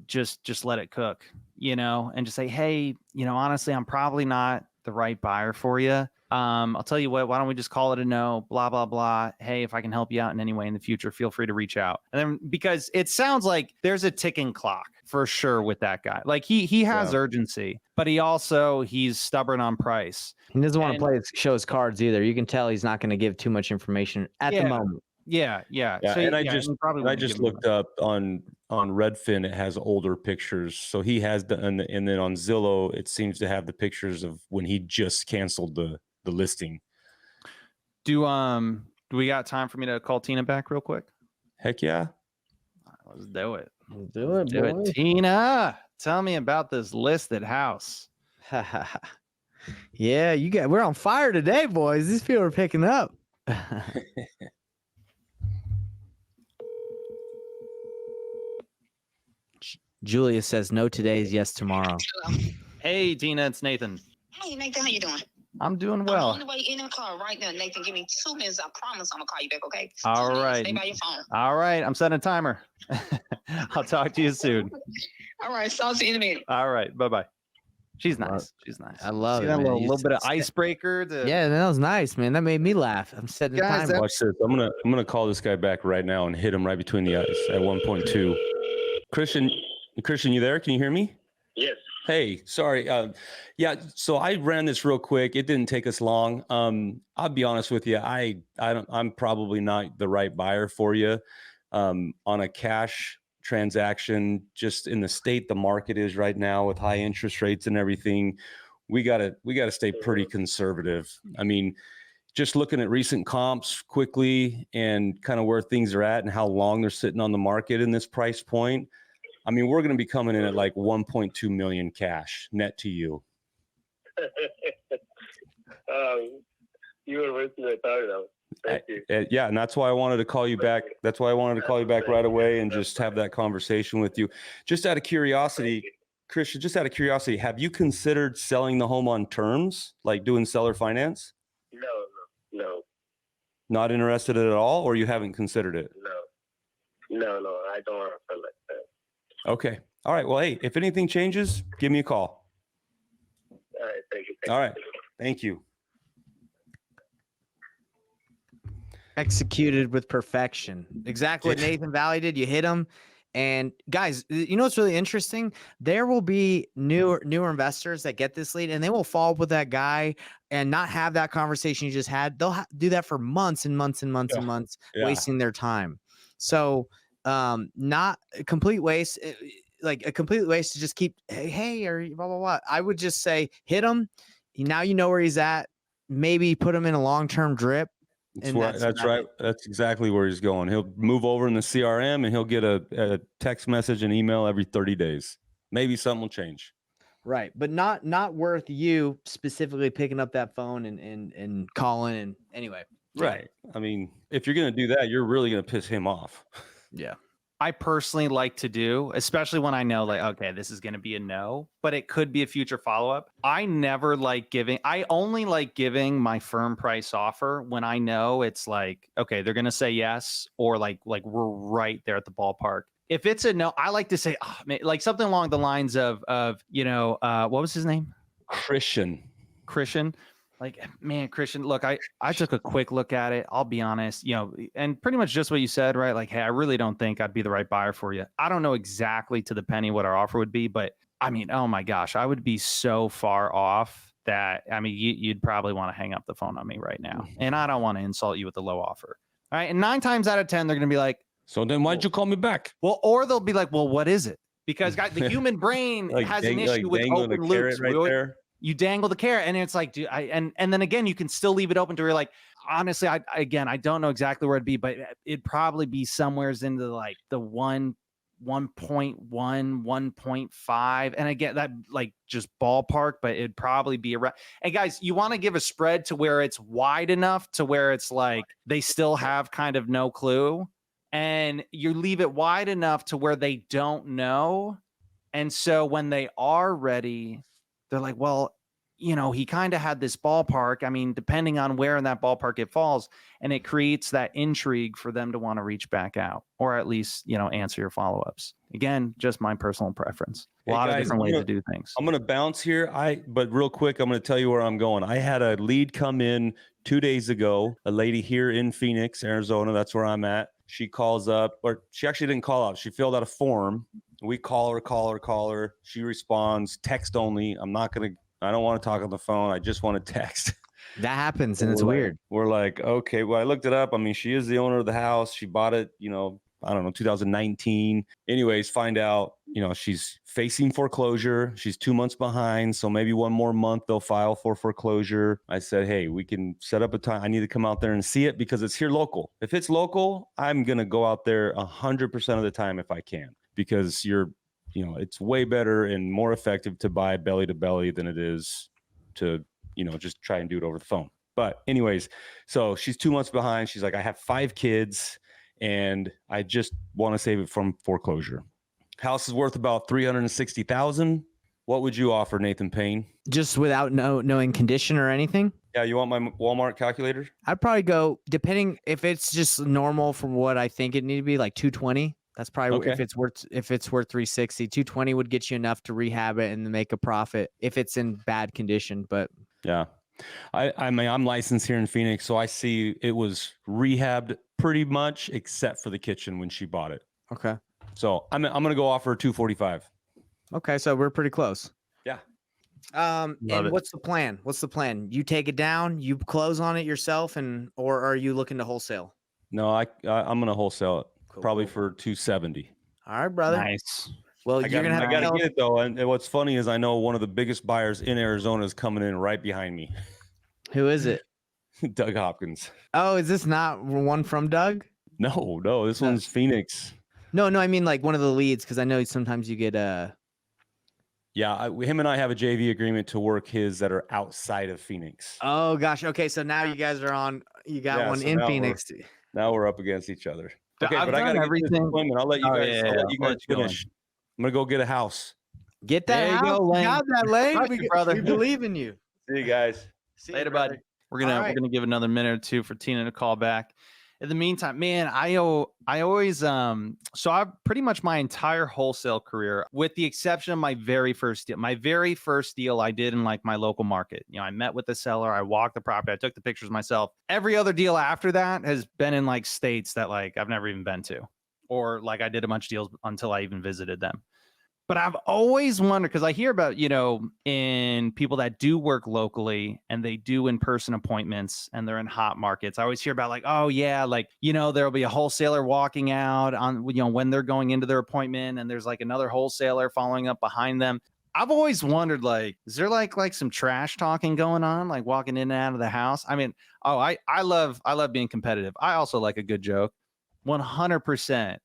just let it cook, and just say, hey, honestly, I'm probably not the right buyer for you. I'll tell you what, why don't we just call it a no, blah, blah, blah. Hey, if I can help you out in any way in the future, feel free to reach out. And then, because it sounds like there's a ticking clock for sure with that guy. Like he has urgency, but he's stubborn on price. He doesn't want to show his cards either. You can tell he's not going to give too much information at the moment. Yeah. So, and I just looked up on Redfin. It has older pictures, so he has and then on Zillow, it seems to have the pictures of when he just canceled the listing. Do we got time for me to call Tina back real quick? Heck yeah. Let's do it. Do it. Tina, tell me about this listed house. Yeah, we're on fire today, boys. These people are picking up. Julia says no today's, yes tomorrow. Hello. Hey, Tina, it's Nathan. Hey, Nathan, how you doing? I'm doing well. I'm on the way in the car right now. Nathan, give me 2 minutes. I promise I'm going to call you back, okay? All right. Stay by your phone. All right. I'm setting a timer. I'll talk to you soon. All right. Talk to you in a minute. All right. Bye-bye. She's nice. She's nice. I love it. A Man. little bit of icebreaker. Yeah, that was nice, man. That made me laugh. I'm setting the timer. Watch this. I'm gonna call this guy back right now and hit him right between the eyes at 1.2. Christian, you there? Can you hear me? Yes. Hey, sorry. Yeah, so I ran this real quick. It didn't take us long. I'll be honest with you. I'm probably not the right buyer for you on a cash transaction. Just in the state the market is right now with high interest rates and everything, we gotta stay pretty conservative. I mean, just looking at recent comps quickly and kind of where things are at and how long they're sitting on the market in this price point. I mean, we're going to be coming in at like 1.2 million cash net to you. You were wasting my time now. Thank you. Yeah, and that's why I wanted to call you back. That's why I wanted to call you back right away and just have that conversation with you. Just out of curiosity, Christian, have you considered selling the home on terms, like doing seller finance? No. Not interested at all, or you haven't considered it? No, I don't want to feel like that. Okay. All right. Well, hey, if anything changes, give me a call. All right. Thank you. All right. Thank you. Executed with perfection. Exactly what Nathan Valley did. You hit him. And guys, you know what's really interesting? There will be newer investors that get this lead and they will follow up with that guy and not have that conversation you just had. They'll do that for months and months and months and months, wasting their time. So not a complete waste, like a complete waste to just keep, hey, or blah, blah, blah. I would just say, hit him. Now you know where he's at. Maybe put him in a long-term drip. That's right. That's exactly where he's going. He'll move over in the CRM and he'll get a text message and email every 30 days. Maybe something will change. Right. But not worth you specifically picking up that phone and calling. And anyway. Right. I mean, if you're going to do that, you're really going to piss him off. Yeah. I personally like to do, especially when I know like, okay, this is going to be a no, but it could be a future follow-up. I only like giving my firm price offer when I know it's like, okay, they're going to say yes, or like we're right there at the ballpark. If it's a no, I like to say, like something along the lines of, what was his name? Christian. Like, man, Christian, look, I took a quick look at it. I'll be honest, and pretty much just what you said, right? Like, hey, I really don't think I'd be the right buyer for you. I don't know exactly to the penny what our offer would be, but I mean, oh my gosh, I would be so far off that, I mean, you'd probably want to hang up the phone on me right now. And I don't want to insult you with a low offer. All right. And 9 times out of 10, they're going to be like, so then why'd you call me back? Well, or they'll be like, well, what is it? Because guys, the human brain has an issue with open loops. Right there. You dangle the carrot and it's like, dude, and then again, you can still leave it open to where like, honestly, I don't know exactly where it'd be, but it'd probably be somewheres into like the 1.1, 1.5. And I get that like just ballpark, but it'd probably be around. And guys, you want to give a spread to where it's wide enough to where it's like they still have kind of no clue. And you leave it wide enough to where they don't know. And so when they are ready, they're like, well, you know, he kind of had this ballpark. I mean, depending on where in that ballpark it falls, and it creates that intrigue for them to want to reach back out or at least, you know, answer your follow-ups. Again, just my personal preference. A lot of different ways to do things. I'm going to bounce here. But real quick, I'm going to tell you where I'm going. I had a lead come in 2 days ago, a lady here in Phoenix, Arizona. That's where I'm at. She calls up, or she actually didn't call up. She filled out a form. We call her. She responds, text only. I don't want to talk on the phone. I just want to text. That happens, and it's weird. We're like, okay, well, I looked it up. I mean, she is the owner of the house. She bought it, you know, I don't know, 2019. Anyways, find out, you know, she's facing foreclosure. She's 2 months behind. So maybe one more month they'll file for foreclosure. I said, hey, we can set up a time. I need to come out there and see it because it's here local. If it's local, I'm going to go out there 100% of the time if I can, because it's way better and more effective to buy belly to belly than it is to, just try and do it over the phone. But anyways, so she's 2 months behind. She's like, I have 5 kids and I just want to save it from foreclosure. House is worth about $360,000. What would you offer, Nathan Payne? Just without knowing condition or anything? Yeah, you want my Walmart calculator? I'd probably go, depending if it's just normal from what I think it need to be, like 220. That's probably okay. if it's worth 360. 220 would get you enough to rehab it and make a profit if it's in bad condition. But yeah, I mean, I'm licensed here in Phoenix, so I see it was rehabbed pretty much except for the kitchen when she bought it. Okay. So I'm gonna go offer 245. Okay, so we're pretty close. Yeah. And what's the plan? You take it down, you close on it yourself, or are you looking to wholesale? No, I'm gonna wholesale it. Cool, probably cool. for 270. All right, brother. Nice. Well, I gotta get it though. And what's funny is I know one of the biggest buyers in Arizona is coming in right behind me. Who is it? Doug Hopkins. Oh, is this not one from Doug? No, this one's Phoenix. No, I mean like one of the leads, because I know sometimes you get Yeah, him and I have a JV agreement to work his that are outside of Phoenix. Oh gosh. Okay, so now you guys are on. You got one in Phoenix. Now we're up against each other. Okay, I've but I done gotta everything. get this appointment. I'll let you guys Going. finish. I'm gonna go get a house. Get that There you house. go, Lane. Got that, Lane. Trust you, brother. We believe in you. See you guys. Later, bud. We're gonna give another minute or two for Tina to call back. In the meantime, man, I always so I've pretty much my entire wholesale career, with the exception of my very first deal. My very first deal I did in like my local market. I met with the seller, I walked the property, I took the pictures myself. Every other deal after that has been in like states that like I've never even been to, or like I did a bunch of deals until I even visited them. But I've always wondered, because I hear about, in people that do work locally and they do in-person appointments and they're in hot markets. I always hear about like, oh yeah, like, there'll be a wholesaler walking out on, when they're going into their appointment and there's like another wholesaler following up behind them. I've always wondered, like, is there like some trash talking going on, like walking in and out of the house? I mean, I love being competitive. I also like a good joke. 100%.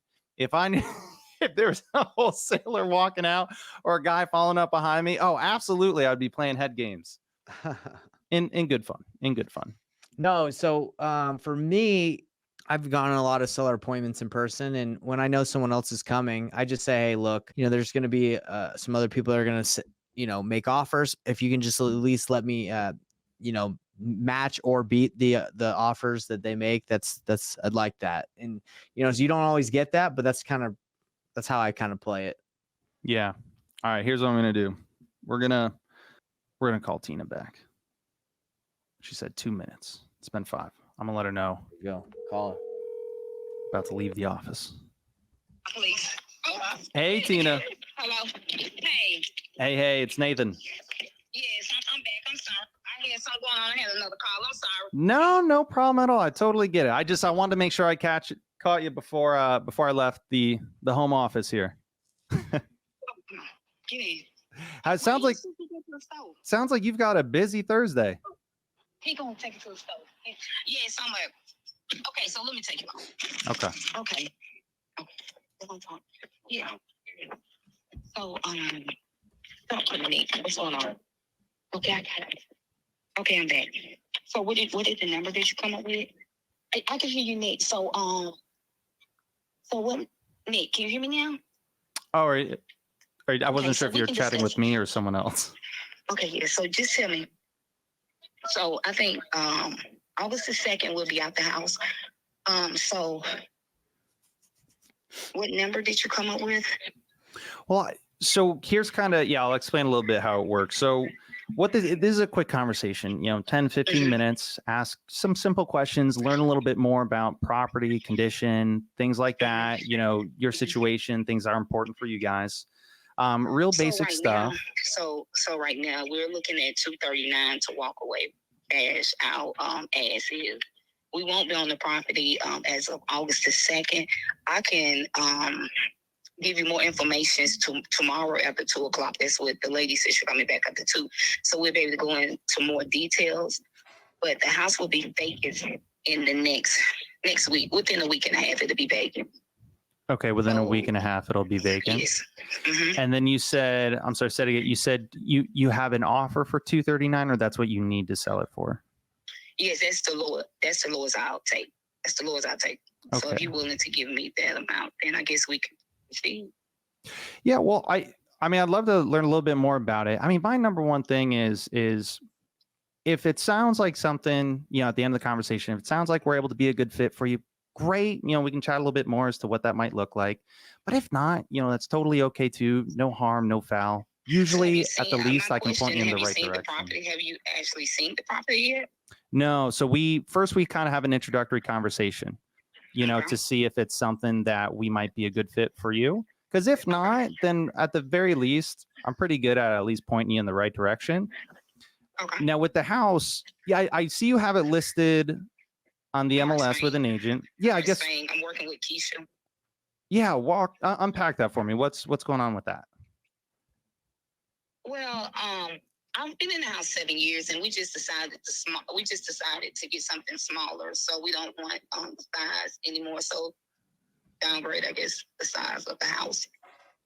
If there's a wholesaler walking out or a guy following up behind me, oh, absolutely, I'd be playing head games. in good fun. No, so for me, I've gone on a lot of seller appointments in person, and when I know someone else is coming, I just say, hey, look, there's going to be some other people that are going to, make offers. If you can just at least let me, match or beat the offers that they make, that's I'd like that. And so you don't always get that, but that's how I kind of play it. Yeah. All right. Here's what I'm gonna do. We're gonna call Tina back. She said 2 minutes. It's been 5. I'm gonna let her know. Go call her. About to leave the office. Please. Hey, Tina. Hello. Hey. Hey. It's Nathan. Yes, I'm back. I'm sorry. I had something going on. I had another call. I'm sorry. No problem at all. I totally get it. I wanted to make sure I caught you before I left the home office here. Get in. It sounds like you've got a busy Thursday. He gonna take it to the stove. Yes, I'm okay, so let me take it off. Okay. Okay. We're gonna talk. Yeah. So, don't come in. What's going on? Okay, I got it. Okay, I'm back. So, what is the number that you come up with? I can hear you, Nick. So, so what, Nick? Can you hear me now? All right. I wasn't so sure if we you were can chatting discuss- with me or someone else. Okay, yeah. So just tell me. So I think August the 2nd will be out the house. So what number did you come up with? Well, so here's kind of, I'll explain a little bit how it works. So this is a quick conversation, 10, 15 Mhm. minutes, ask some simple questions, learn a little bit more about property condition, things like that, your situation, things that are important for you guys. Real basic stuff. So right now we're looking at 239 to walk away as our as is. We won't be on the property as of August the 2nd. I can give you more information tomorrow after 2:00. That's what the lady said. She's coming back after 2. So we'll be able to go into more details. But the house will be vacant in the next week. Within a week and a half, it'll be vacant. Okay, within a week and a half, it'll be vacant. Yes. Mm-hmm. And then you said, I'm sorry, said again. You said you have an offer for 239, or that's what you need to sell it for? Yes, that's the lowest I'll take. That's the lowest I'll take. Okay. So if you're willing to give me that amount, then I guess we can proceed. Yeah, well, I mean, I'd love to learn a little bit more about it. I mean, my number one thing is if it sounds like something, at the end of the conversation, if it sounds like we're able to be a good fit for you, great. We can chat a little bit more as to what that might look like. But if not, that's totally okay too. No harm, no foul. Usually, at the least, I can point you in the right direction. Have you actually seen the property yet? No. So we kind of have an introductory conversation, to see if it's something that we might be a good fit for you. Because if not, then at the very least, I'm pretty good at least pointing you in the right direction. Okay. Now with the house, I see you have it listed on the MLS with an agent. Yeah, I guess. I'm working with Keisha. Yeah, unpack that for me. What's going on with that? Well, I've been in the house 7 years, and we just decided to get something smaller, so we don't want the size anymore. So downgrade, I guess, the size of the house.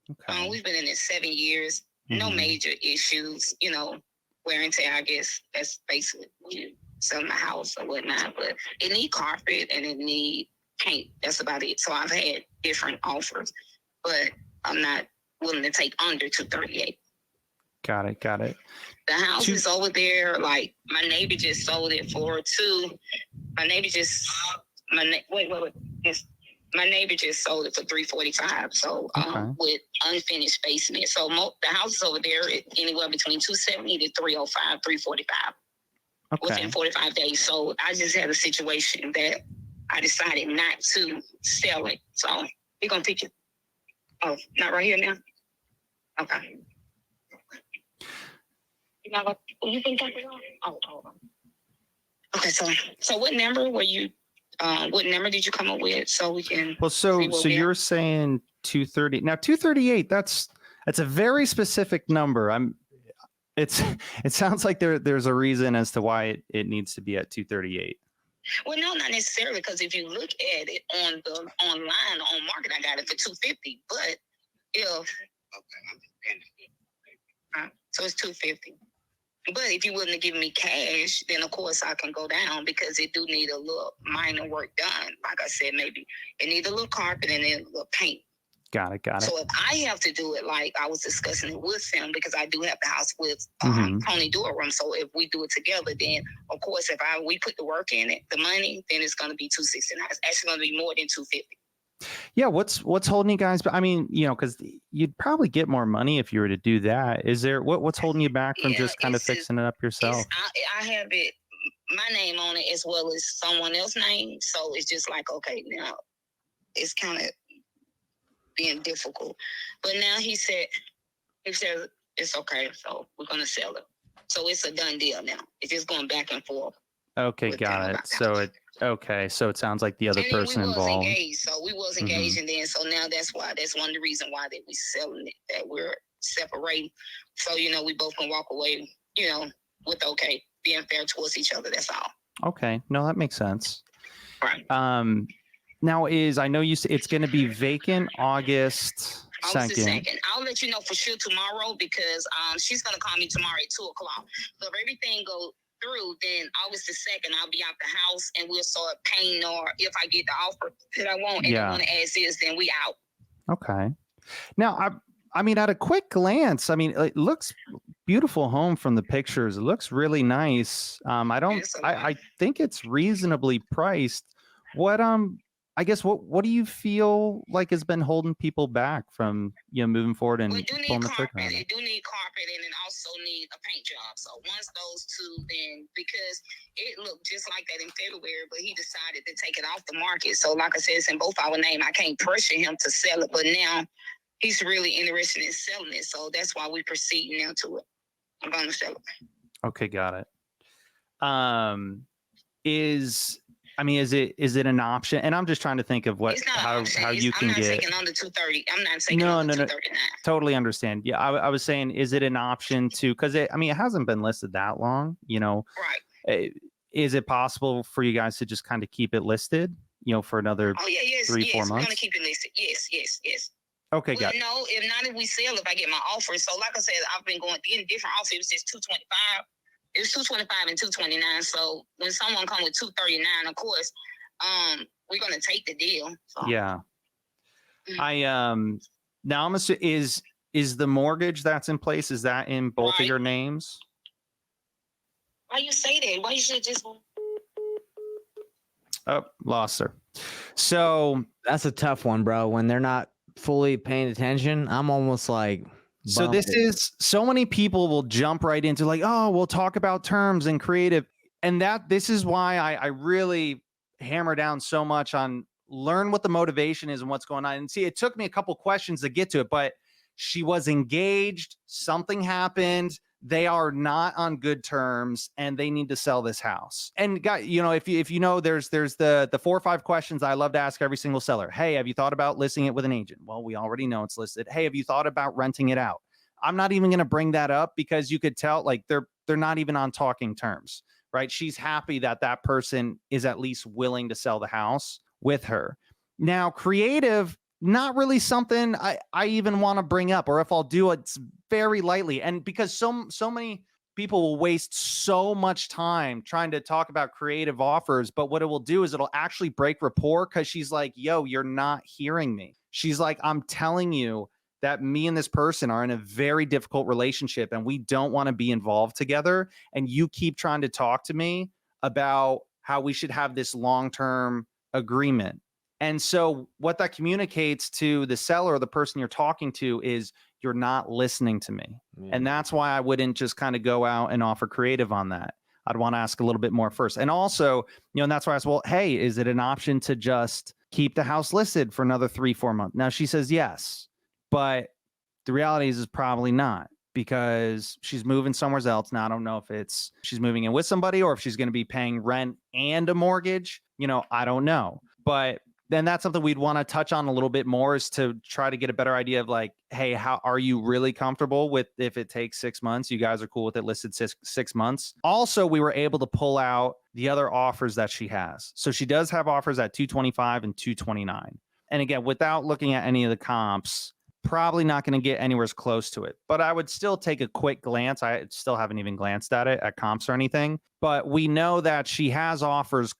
Okay. We've been in it 7 years, no major issues, wear and tear. I guess that's basically selling the house or whatnot. But it need carpet and it need paint. That's about it. So I've had different offers, but I'm not willing to take under 238. Got it. The house is over there. Like my neighbor just sold it for my neighbor just sold it for 345. So with unfinished basement. So the house is over there anywhere between 270 to 305, 345. Okay. Within 45 days. So I just had a situation that I decided not to sell it. So we're gonna teach it. Oh, not right here now. Okay. You think that's wrong? Oh, hold on. Okay, so what number were you? What number did you come up with so we can? Well, so you're saying 230. Now 238. That's a very specific number. It sounds like there's a reason as to why it needs to be at 238. Well, no, not necessarily, because if you look at it online on market, I got it for 250. But so it's 250. But if you're willing to give me cash, then of course I can go down because it do need a little minor work done. Like I said, maybe it needs a little carpet and then a little paint. Got it. So if I have to do it, like I was discussing it with him, because I do have the house with Tony Durham. So if we do it together, then of course if we put the work in it, the money, then it's going to be 269. It's actually going to be more than 250. Yeah, what's holding you guys? But I mean, because you'd probably get more money if you were to do that. Is there what's holding you back from just kind of fixing it up yourself? I have it, my name on it as well as someone else's name. So it's just like, okay, now it's kind of being difficult. But now he said it's okay. So we're gonna sell it. So it's a done deal now. It's just going back and forth. Okay, got it. So it sounds like the other person involved. Engaged, so we was engaged, and then so now that's one of the reasons why that we selling it, that we're separating. So we both can walk away, with being fair towards each other. That's all. Okay, no, that makes sense. Right. Now I know you said it's going to be vacant August August the Second. 2nd. I'll let you know for sure tomorrow because she's going to call me tomorrow at 2 o'clock. So if everything goes through, then August the 2nd, I'll be out the house and we'll start paying, or if I get the offer that I want and I want to as is, then we out. Okay. Now, I mean, at a quick glance, I mean, it looks beautiful home from the pictures. It looks really nice. I think it's reasonably priced. What, I guess what do you feel like has been holding people back from, moving forward and We do need pulling the trigger carpet. on it? It do need carpet, and it also need a paint job. So once those two, then because it looked just like that in February, but he decided to take it off the market. So like I said, it's in both our name. I can't pressure him to sell it, but now he's really interested in selling it. So that's why we proceed now to it. I'm going to sell it. Okay, got it. Is it an option? And I'm just trying to think of It's not an option. how you I'm can not get. taking under 230. I'm not taking under 239. Totally understand. Yeah, I was saying, is it an option to, because it hasn't been listed that long, Right. Is it possible for you guys to just kind of keep it listed, for another Oh yeah, yes, 3-4 yes. We're months? gonna keep it listed. Yes. Okay, Well, got it. no, if not, if we sell, if I get my offer. So like I said, I've been getting different offers. It was just 225. It was 225 and 229. So when someone come with 239, of course, we're gonna take the deal. So. Yeah. Mhm. Now I'm assuming, is the mortgage that's in place, is that in both of Right. your names? Why you say that? Why you should just? Oh, lost her. So That's a tough one, bro. When they're not fully paying attention, I'm almost like. So bump this it. is, so many people will jump right into like, oh, we'll talk about terms and creative. And this is why I really hammer down so much on learn what the motivation is and what's going on. And see, it took me a couple questions to get to it, but she was engaged. Something happened. They are not on good terms and they need to sell this house. And got, if you know, there's the 4 or 5 questions I love to ask every single seller. Hey, have you thought about listing it with an agent? Well, we already know it's listed. Hey, have you thought about renting it out? I'm not even going to bring that up because you could tell like they're not even on talking terms, right? She's happy that that person is at least willing to sell the house with her. Now, creative, not really something I even want to bring up, or if I'll do it, it's very lightly. And because so many people will waste so much time trying to talk about creative offers, but what it will do is it'll actually break rapport because she's like, yo, you're not hearing me. She's like, I'm telling you that me and this person are in a very difficult relationship and we don't want to be involved together. And you keep trying to talk to me about how we should have this long-term agreement. And so what that communicates to the seller or the person you're talking to is you're not listening to me. Yeah. And that's why I wouldn't just kind of go out and offer creative on that. I'd want to ask a little bit more first. And also, and that's why I said, well, hey, is it an option to just keep the house listed for another 3-4 months? Now she says yes, but the reality is probably not, because she's moving somewhere else. Now, I don't know if she's moving in with somebody or if she's going to be paying rent and a mortgage. I don't know. But then that's something we'd want to touch on a little bit more, is to try to get a better idea of like, hey, how are you really comfortable with if it takes 6 months? You guys are cool with it listed 6 months. Also, we were able to pull out the other offers that she has. So she does have offers at 225 and 229. And again, without looking at any of the comps, probably not going to get anywhere as close to it. But I would still take a quick glance. I still haven't even glanced at it at comps or anything. But we know that she has offers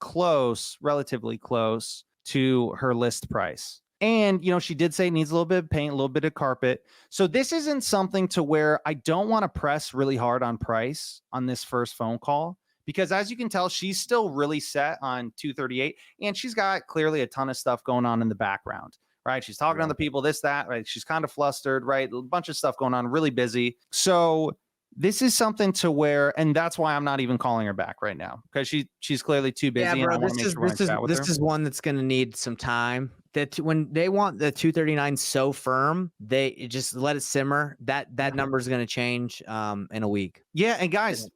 relatively close to her list price. And, she did say it needs a little bit of paint, a little bit of carpet. So this isn't something to where I don't want to press really hard on price on this first phone call, because as you can tell, she's still really set on 238 and she's got clearly a ton of stuff going on in the background, right? She's talking to other people, this, that, right? She's kind of flustered, right? A bunch of stuff going on, really busy. So this is something to where, and that's why I'm not even calling her back right now, because she's clearly too busy. Yeah, and bro, I want to make sure when I chat with her. this is one that's going to need some time. That when they want the 239 so firm, they just let it simmer. That number is going to change in a week. Yeah, and guys,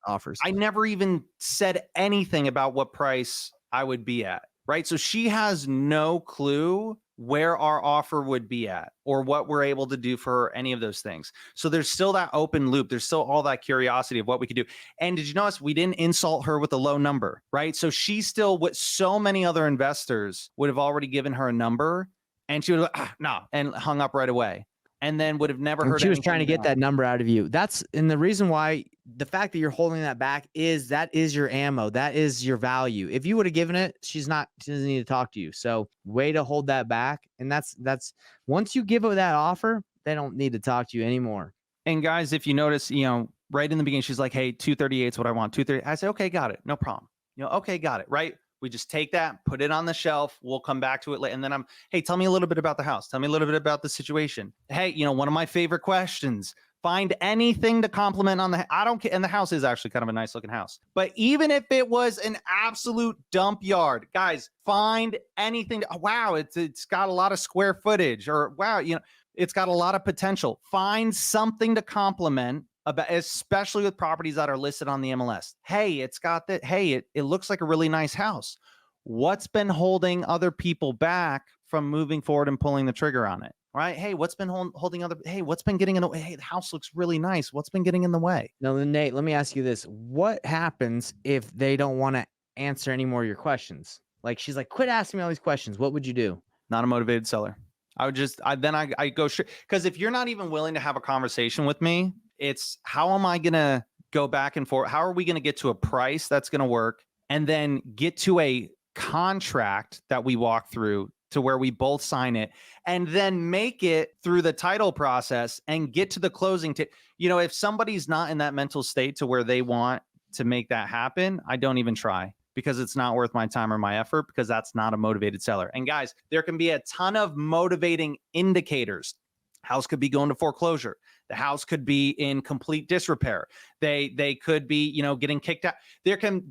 offers. I never even said anything about what price I would be at, right? So she has no clue where our offer would be at or what we're able to do for her, any of those things. So there's still that open loop. There's still all that curiosity of what we could do. And did you notice we didn't insult her with a low number, right? So she's still, what so many other investors would have already given her a number, And she would no, and hung up right away. And then would have never And heard she was anything trying to get else. that number out of you. And the reason why, the fact that you're holding that back is that is your ammo. That is your value. If you would have given it, she doesn't need to talk to you. So way to hold that back. And that's once you give her that offer, they don't need to talk to you anymore. And guys, if you notice, you know, right in the beginning, she's like, hey, 238 is what I want. 230. I say, okay, got it. No problem. You know, okay, got it. Right. We just take that, put it on the shelf. We'll come back to it later. And then hey, tell me a little bit about the house. Tell me a little bit about the situation. Hey, you know, one of my favorite questions, find anything to compliment on I don't care. And the house is actually kind of a nice looking house. But even if it was an absolute dump yard, guys, find anything. Wow, it's got a lot of square footage, or wow, you know, it's got a lot of potential. Find something to compliment about, especially with properties that are listed on the MLS. Hey, it's got that. Hey, it looks like a really nice house. What's been holding other people back from moving forward and pulling the trigger on it? Right? Hey, what's been holding hey, what's been getting in the way? Hey, the house looks really nice. What's been getting in the way? Now, Nate, let me ask you this. What happens if they don't want to answer any more of your questions? Like, she's like, quit asking me all these questions. What would you do? Not a motivated seller. I would just, I go straight. Because if you're not even willing to have a conversation with me, it's how am I going to go back and forth? How are we going to get to a price that's going to work, and then get to a contract that we walk through to where we both sign it, and then make it through the title process and get to the closing. You know, if somebody's not in that mental state to where they want to make that happen, I don't even try, because it's not worth my time or my effort, because that's not a motivated seller. And guys, there can be a ton of motivating indicators. House could be going to foreclosure. The house could be in complete disrepair. They could be, you know, getting kicked out.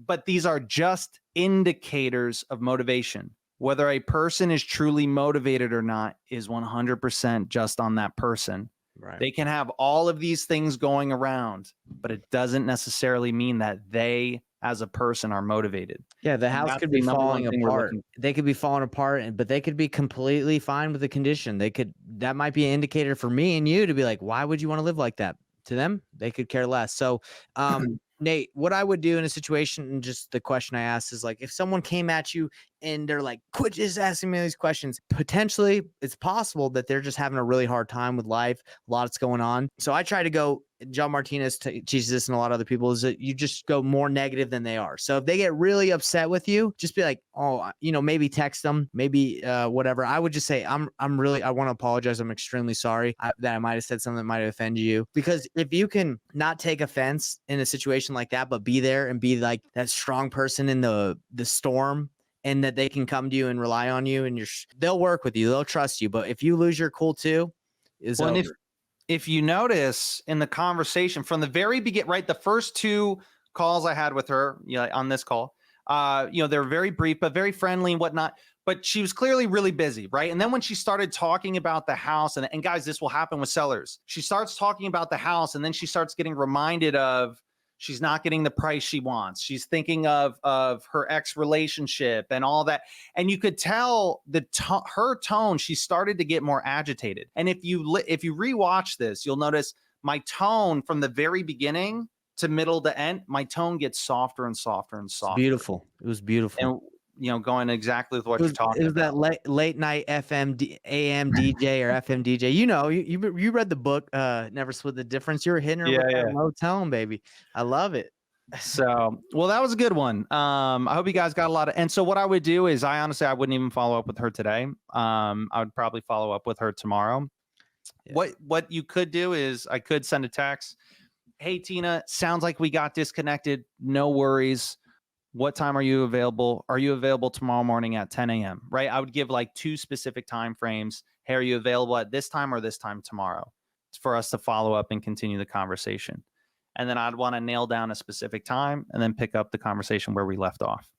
But these are just indicators of motivation. Whether a person is truly motivated or not is 100% just on that person. Right. They can have all of these things going around, but it doesn't necessarily mean that they as a person are motivated. Yeah, the house could be falling apart. They could be falling apart, but they could be completely fine with the condition. That might be an indicator for me and you to be like, why would you want to live like that? To them, they could care less. So, Nate, what I would do in a situation, and just the question I asked is like, if someone came at you and they're like, quit just asking me these questions, potentially it's possible that they're just having a really hard time with life. A lot's going on. So I try to go, John Martinez teaches this, and a lot of other people, is that you just go more negative than they are. So if they get really upset with you, just be like, oh, you know, maybe text them, maybe whatever. I would just say, I want to apologize. I'm extremely sorry that I might have said something that might have offended you. Because if you can not take offense in a situation like that, but be there and be like that strong person in the storm, and that they can come to you and rely on you, and they'll work with you, they'll trust you. But if you lose your cool too, is over. If you notice in the conversation from the very beginning, right, the first two calls I had with her, you know, on this call, you know, they were very brief, but very friendly and whatnot. But she was clearly really busy, right? And then when she started talking about the house, and guys, this will happen with sellers. She starts talking about the house, and then she starts getting reminded of she's not getting the price she wants. She's thinking of her ex relationship and all that. And you could tell her tone, she started to get more agitated. And if you rewatch this, you'll notice my tone from the very beginning to middle to end, my tone gets softer and softer and softer. Beautiful. It was beautiful. And, you know, going exactly with what you're talking about. It was that late night AM DJ or FM DJ. You know, you read the book, Never Split the Difference. You were hitting her with that low tone, baby. I love it. So, well, that was a good one. I hope you guys got a lot of, and so what I would do is I wouldn't even follow up with her today. I would probably follow up with her tomorrow. Yeah. What you could do is I could send a text. Hey, Tina, sounds like we got disconnected. No worries. What time are you available? Are you available tomorrow morning at 10 a.m.? Right? I would give like 2 specific time frames. Hey, are you available at this time or this time tomorrow? It's for us to follow up and continue the conversation. And then I'd want to nail down a specific time and then pick up the conversation where we left off.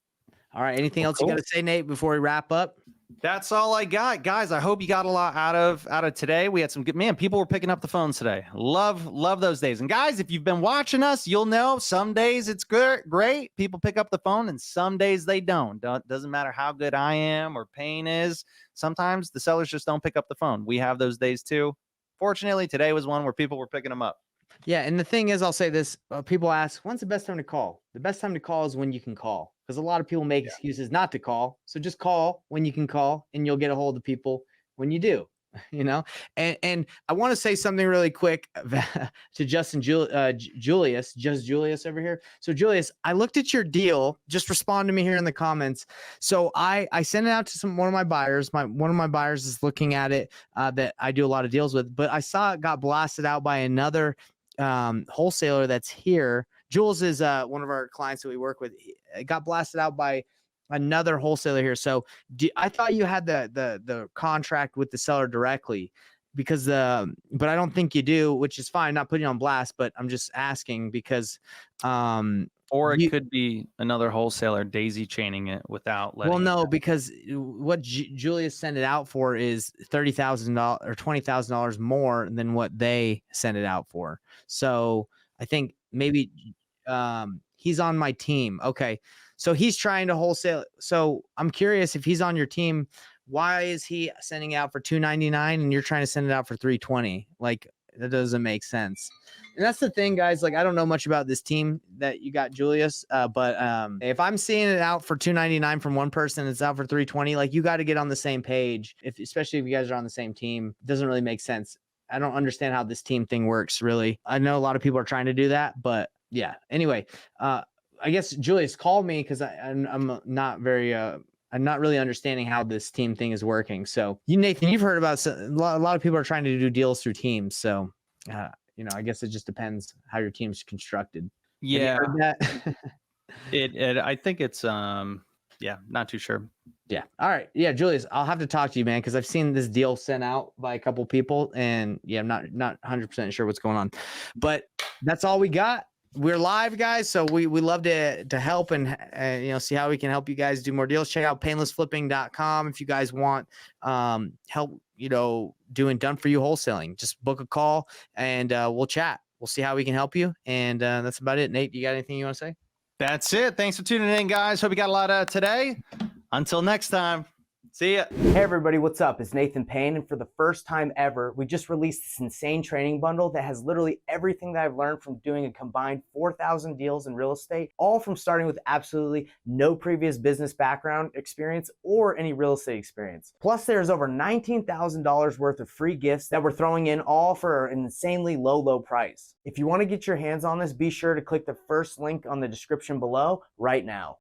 All right. Anything else you got to say, Nate, before we wrap up? That's all I got, guys. I hope you got a lot out of today. We had some good, people were picking up the phones today. Love those days. And guys, if you've been watching us, you'll know some days it's great. People pick up the phone, and some days they don't. Doesn't matter how good I am or Payne is. Sometimes the sellers just don't pick up the phone. We have those days too. Fortunately, today was one where people were picking them up. Yeah. And the thing is, I'll say this, people ask, when's the best time to call? The best time to call is when you can call, because a lot of people make excuses not to call. So just call when you can call, and you'll get a hold of people when you do. You know, and I want to say something really quick to Justin Julius, just Julius over here. So Julius, I looked at your deal. Just respond to me here in the comments. So I sent it out to one of my buyers. One of my buyers is looking at it that I do a lot of deals with, but I saw it got blasted out by another wholesaler that's here. Jules is one of our clients that we work with. It got blasted out by another wholesaler here. So I thought you had the contract with the seller directly because but I don't think you do, which is fine. Not putting you on blast, but I'm just asking because or it could be another wholesaler daisy chaining it without letting. Well, no, because what Julius sent it out for is $30,000 or $20,000 more than what they sent it out for. So I think maybe he's on my team. Okay. So he's trying to wholesale. So I'm curious if he's on your team, why is he sending out for $299 and you're trying to send it out for $320? Like that doesn't make sense. And that's the thing, guys. Like I don't know much about this team that you got, Julius. But if I'm seeing it out for $299 from one person, it's out for $320. Like you got to get on the same page. Especially if you guys are on the same team, it doesn't really make sense. I don't understand how this team thing works. Really, I know a lot of people are trying to do that, but yeah. Anyway, I guess Julius called me because I'm not very I'm not really understanding how this team thing is working. So Nathan, you've heard about a lot of people are trying to do deals through teams. So I guess it just depends how your team's constructed. Yeah, have you heard that? I think it's not too sure. Yeah. All right. Yeah, Julius, I'll have to talk to you, man, because I've seen this deal sent out by a couple people, and yeah, I'm not 100% sure what's going on, but that's all we got. We're live, guys, so we love to help and see how we can help you guys do more deals. Check out painlessflipping.com if you guys want help doing done for you wholesaling. Just book a call and we'll chat. We'll see how we can help you, and that's about it. Nate, you got anything you want to say? That's it. Thanks for tuning in, guys. Hope you got a lot out today. Until next time, see ya. Hey everybody, what's up? It's Nathan Payne, and for the first time ever, we just released this insane training bundle that has literally everything that I've learned from doing a combined 4,000 deals in real estate, all from starting with absolutely no previous business background experience or any real estate experience. Plus, there's over $19,000 worth of free gifts that we're throwing in, all for an insanely low price. If you want to get your hands on this, be sure to click the first link on the description below right now.